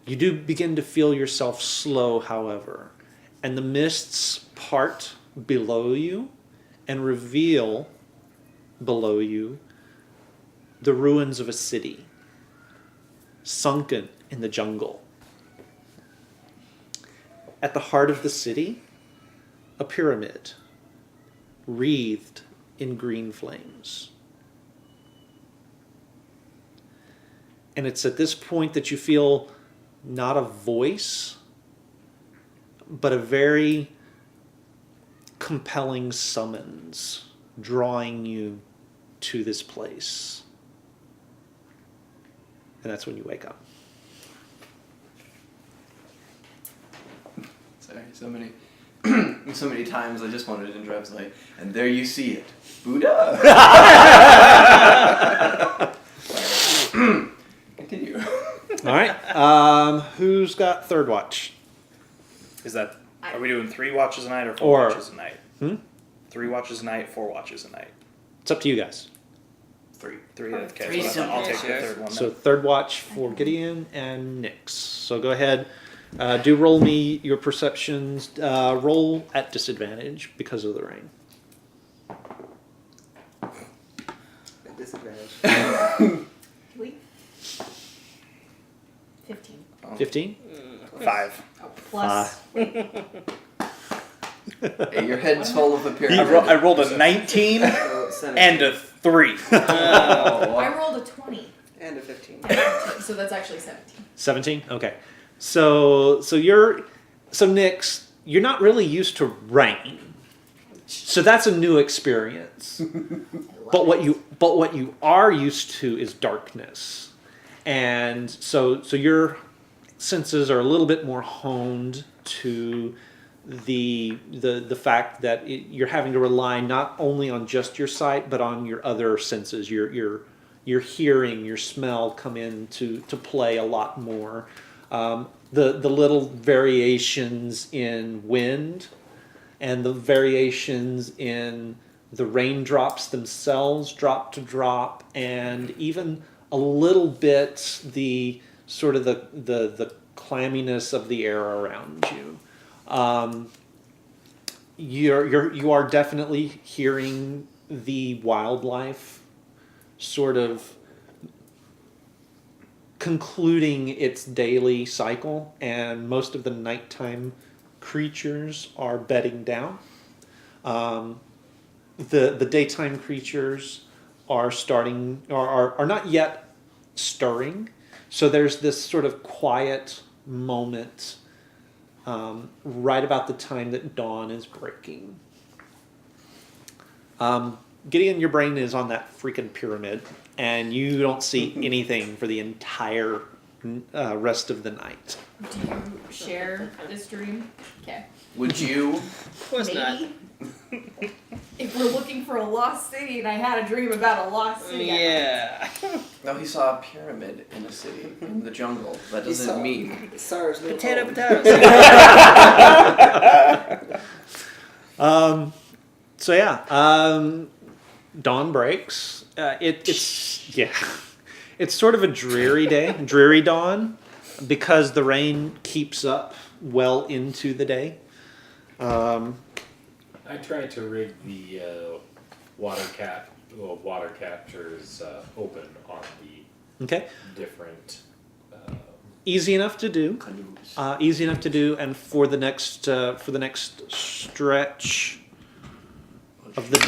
You do begin to feel yourself slow, however, and the mists part below you and reveal below you the ruins of a city, sunken in the jungle. At the heart of the city, a pyramid, wreathed in green flames. And it's at this point that you feel not a voice, but a very compelling summons drawing you to this place. And that's when you wake up. Sorry, so many times I just wanted to interrupt, like, and there you see it, Buddha. Continue. All right. Who's got third watch? Are we doing 3 watches a night or 4 Or- watches a night? 3 watches a night, 4 watches a night. It's up to you guys. 3. Okay, Three so I'll take the simple. third one. So then. third watch for Gideon and Nyx. So go ahead. Do roll me your perceptions. Roll at disadvantage because of the rain. At disadvantage. Wait. 15. 15? 5. Oh, plus. Hey, your head's full of a I pyramid. rolled a 19 So 17. and a 3. I rolled a 20. And a 15. So that's actually 17. 17? Okay. So Nyx, you're not really used to rain. So that's a new experience. But what you are used to is darkness. And so your senses are a little bit more honed to the fact that you're having to rely not only on just your sight but on your other senses, your hearing, your smell come into play a lot more. The little variations in wind and the variations in the raindrops themselves, drop to drop, and even a little bit the sort of the clamminess of the air around you. You are definitely hearing the wildlife sort of concluding its daily cycle, and most of the nighttime creatures are bedding down. The daytime creatures are not yet stirring, so there's this sort of quiet moment right about the time that dawn is breaking. Gideon, your brain is on that freaking pyramid, and you don't see anything for the entire rest of the night. Do you share this dream? Okay. Would you? Of course not. Maybe. If we're looking for a lost city and I had a dream about a lost city. Yeah. No, he saw a pyramid in a city in the jungle. That doesn't mean. SARS. No Potato, problem. potatoes. So yeah, dawn breaks. It's sort of a dreary day, dreary dawn, because the rain keeps up well into the day. I tried to rig the water captures open on the Okay, different. easy enough to do. Canoes. Easy enough to do, and for the next stretch of the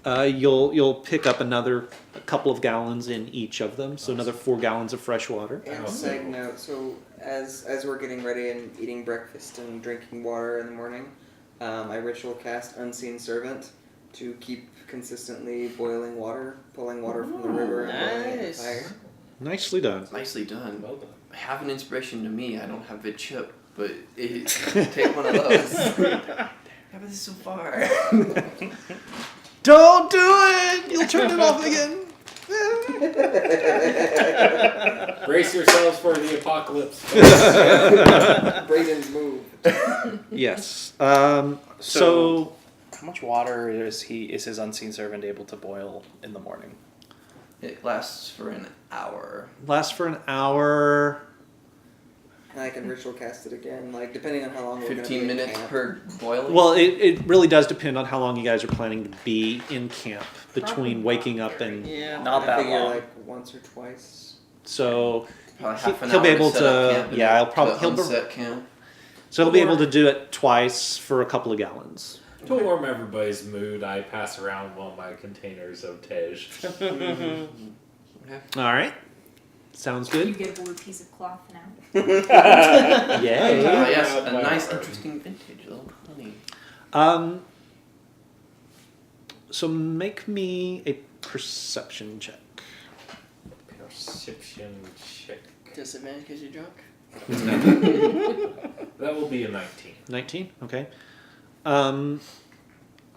day, you'll pick up a couple of gallons in each of them, so another 4 gallons of fresh water. And side note, so as we're getting ready and eating breakfast and drinking water in the morning, I ritual cast Unseen Servant to keep consistently boiling water, pulling water from the river and boiling it in the Nice. fire. Nicely done. Nicely done. Well done. Have an inspiration to me. I don't have a chip, but take one of those. Yeah, but this is so far. Don't do it! You'll turn it off again. Brace yourselves for the apocalypse. Brayden's move. Yes. So, how much water is his unseen servant able to boil in the morning? It lasts for an hour. Lasts for an hour. And I can ritual cast it again, like depending on how long we're going to be 15 in minutes camp. per boiling. Well, it really does depend on how long you guys are planning to be in camp between waking up and Yeah. Not I that figure long. like once or twice. so. Probably half an he'll hour be able set up to- camp and yeah, then I'll probably- to he'll be- unset camp. So he'll be able to do it twice for a couple of gallons. To warm everybody's mood, I pass around one of my containers of Tej. Okay. All right. Sounds You good. get a blue piece of cloth now. Oh, Yay. yes, a nice, interesting vintage, a little honey. So make me a perception check. Perception check. Disadvantage because you're drunk. That will be a 19. 19? Okay.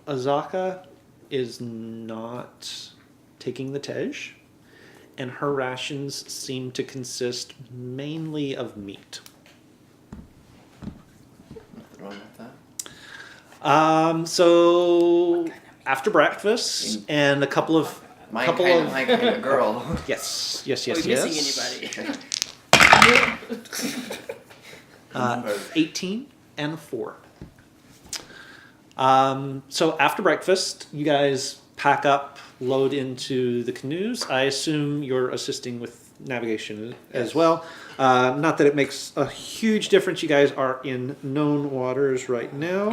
Azaka is not taking the Tej, and her rations seem to consist mainly of meat. Nothing wrong with that. So after breakfast and a couple of My couple kind, of my kind of girl. yes. Are you missing anybody? 18 and 4. So after breakfast, you guys pack up, load into the canoes. I assume you're assisting with navigation as well. Not that it makes a huge difference. You guys are in known waters right now.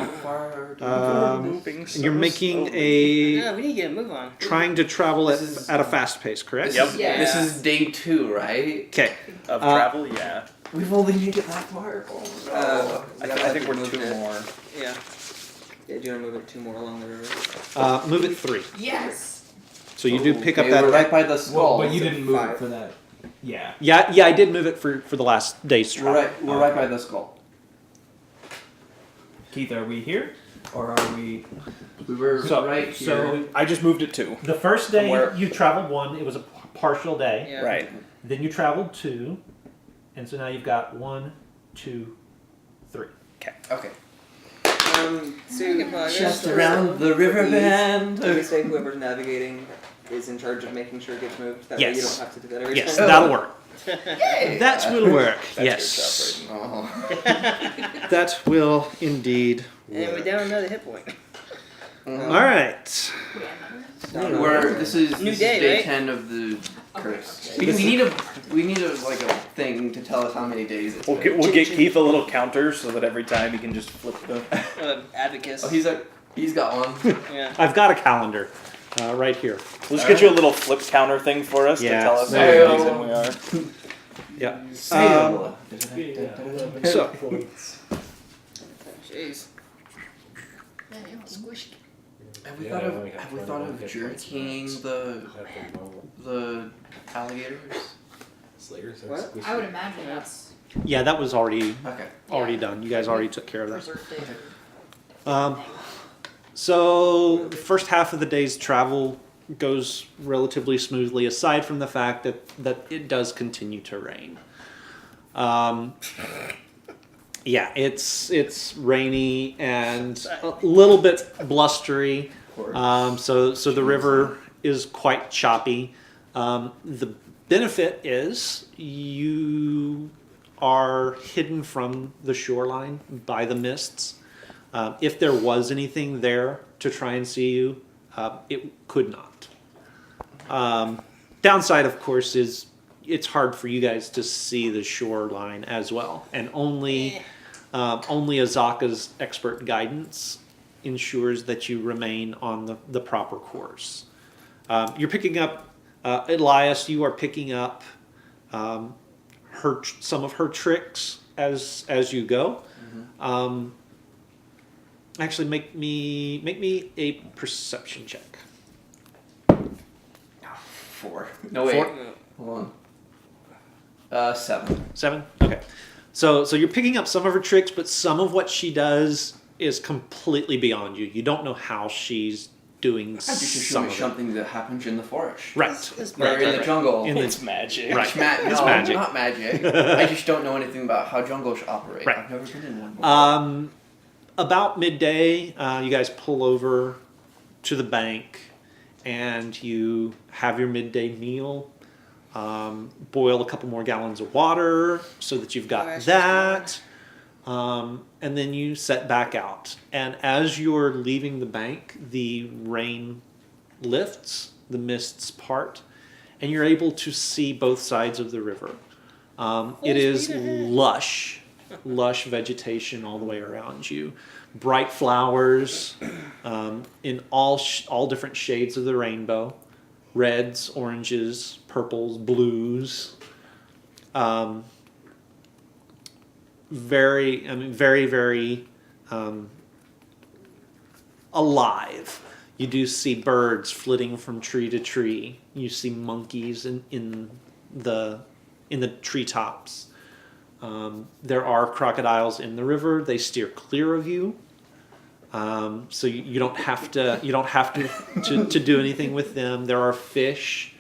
Moving And so you're making slowly. Yeah, we need to get a move on. trying to travel This is- at a fast pace, correct? This is, Yeah. this is day 2, right? Okay. Of travel, yeah. We've only made it that far. Oh, no. I think we're 2 more. Yeah. Yeah, do you want to move it 2 more along the river? Move it 3. Yes! So you do pick up Okay, that. we're right by the skull. Well, but you didn't move 5. it for that. Yeah. Yeah, I did move it for the last day's travel. We're right by the skull. Keith, are we here? Or are we... We were right here. So I just moved it 2. The first day Where- you traveled 1, it was a partial day. Yeah. Right. Then you traveled 2, and so now you've got 1, 2, 3. Okay. Making progress. Just around the river bend. Can we say whoever's navigating is in charge of making sure it gets moved? That way you Yes. don't have to do that every Yes, time. that'll work. That will work. That's Yes, your job, Oh. that will indeed And we're work. down another hit point. All right. This is New this day, is day right? 10 of the curse. Okay. We need a like a thing to tell us how many days it's We'll been. get Keith a little counter so that every time he can just flip the... Abacus. Oh, he's got one. Yeah. I've got a calendar right here. We'll just get you a little flip counter thing for us Yeah. to tell us how There many you days go. in we are. Yeah. Sail. So- Jeez. Have we Yeah, thought I of only have have we 21 thought of hit points jerking max. the At the moment. the alligators? Slayers are What? squishy. I would imagine that's Yeah, that was already Okay. done. You guys already took care of that. preserved data. So the first half of the day's travel goes relatively smoothly, aside from the fact that it does continue to rain. Yeah, it's rainy and a little bit blustery. So the river is quite choppy. The benefit is you are hidden from the shoreline by the mists. If there was anything there to try and see you, it could not. Downside, of course, is it's hard for you guys to see the shoreline as well, and only Azaka's expert guidance ensures that you remain on the proper course. You're picking up, Elias. You are picking up some of her tricks as you go. Actually, make me a perception check. 4. No wait. 4? Hold on. 7. 7? Okay. So you're picking up some of her tricks, but some of what she does is completely beyond you. You don't know how she's doing I think you should show some me of it. something that happens in the forest. Right. Or in the jungle. In the- It's magic. Right. It's It's magic. not magic. I just don't know anything about how jungles operate. Right. I've never been in one before. About midday, you guys pull over to the bank, and you have your midday meal. Boil a couple more gallons of water so that you've got that. And then you set back out. And as you're leaving the bank, the rain lifts, the mists part, and you're able to see both sides of the river. It is lush vegetation all the way around you. Bright flowers in all different shades of the rainbow. Reds, oranges, purples, blues. Very alive. You do see birds flitting from tree to tree. You see monkeys in the treetops. There are crocodiles in the river. They steer clear of you, so you don't have to do anything with them. There are fish.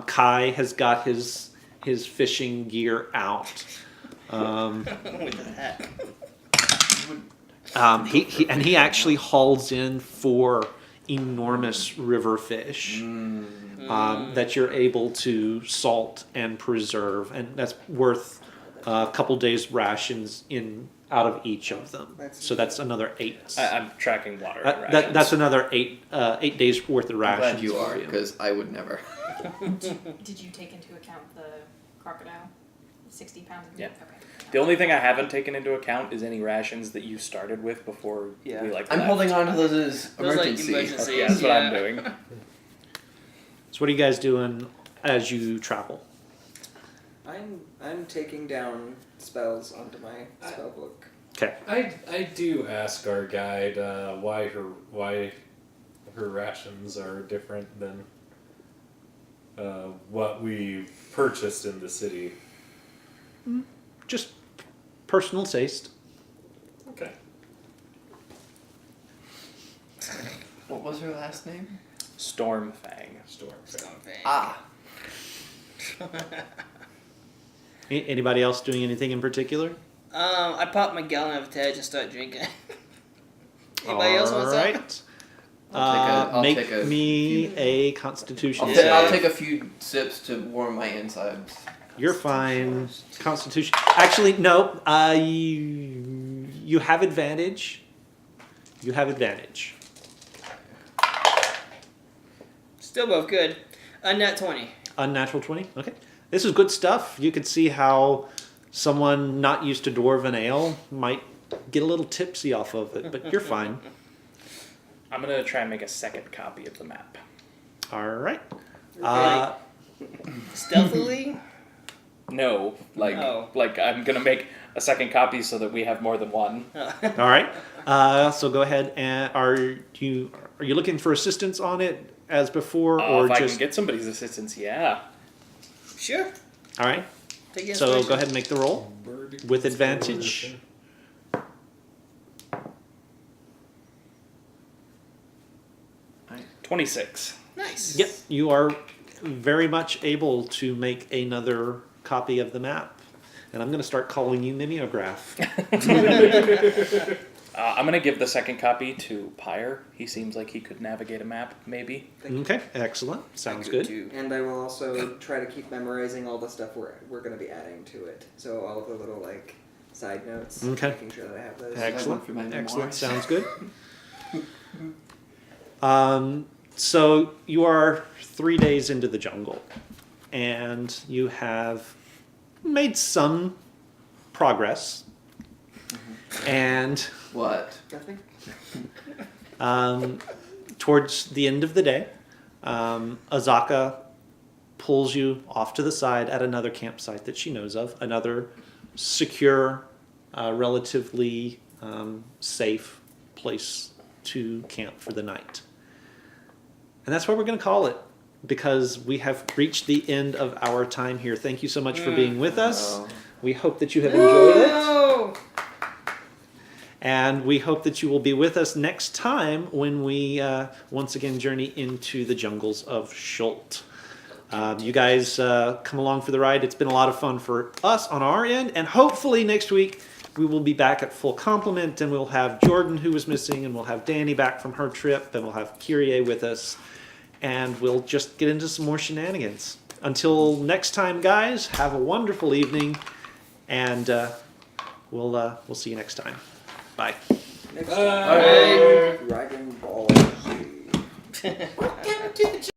Kai has got his fishing gear out. With the hat. He actually hauls in 4 enormous river fish that you're able to salt and preserve, and that's worth a couple days rations out of each of them. So that's another 8. I'm tracking water. That's another 8 days worth of I'm rations. glad you for are, because I would never. Did you take into account the crocodile? 60 pounds of meat? Yeah. Okay. The only thing I haven't taken into account is any rations that you started with before Yeah. we I'm left. holding on to those as Those, like, emergency. emergency- Yeah, that's what I'm Yeah. doing. So what are you guys doing as you travel? I'm taking down spells onto my spell book. Okay. I do ask our guide why her rations are different than what we purchased in the city. Just personal taste. Okay. What was her last name? Stormfang. Ah. Anybody else doing anything in particular? I pop my gallon of Tej and start drinking. Anybody else want some? Alright. I'll Make take a me a Constitution I'll save. take a few sips to warm my insides. You're fine. Constitution. Actually, no. You have advantage. You have advantage. Still both good. Unnat 20. Unnatural 20. Okay. This is good stuff. You could see how someone not used to dwarven ale might get a little tipsy off of it, but you're fine. I'm gonna try and make a second copy of the map. All right. Stealthily? No, like I'm gonna make a second copy so that we have more than one. All right. So go ahead and are you looking for assistance on it as before, or If I just can get somebody's assistance, yeah. Sure. all right? Take So inspiration. go ahead and make the roll with advantage. 26. Nice. Yep, you are very much able to make another copy of the map, and I'm going to start calling you mimeograph. I'm gonna give the second copy to Pyre. He seems like he could navigate a map, maybe. Okay, excellent. Sounds good. And I will also try to keep memorizing all the stuff we're going to be adding to it. So all of the little like side notes. Okay. Making sure that I have those. Excellent. for my Excellent. memoirs. Sounds good. So you are 3 days into the jungle, and you have made some progress. And What? Nothing. towards the end of the day, Azaka pulls you off to the side at another campsite that she knows of, another secure, relatively safe place to camp for the night. And that's what we're going to call it, because we have reached the end of our time here. Thank you so much for being with us. We hope that you have enjoyed it. Oh! And we hope that you will be with us next time when we once again journey into the jungles of Schult. You guys come along for the ride. It's been a lot of fun for us on our end. And hopefully next week we will be back at full complement, and we'll have Jordan, who was missing, and we'll have Danny back from her trip, and we'll have Kyrie with us. And we'll just get into some more shenanigans. Until next time, guys, have a wonderful evening. And we'll see you next time. Bye. Next Bye. Dragon Ball Z.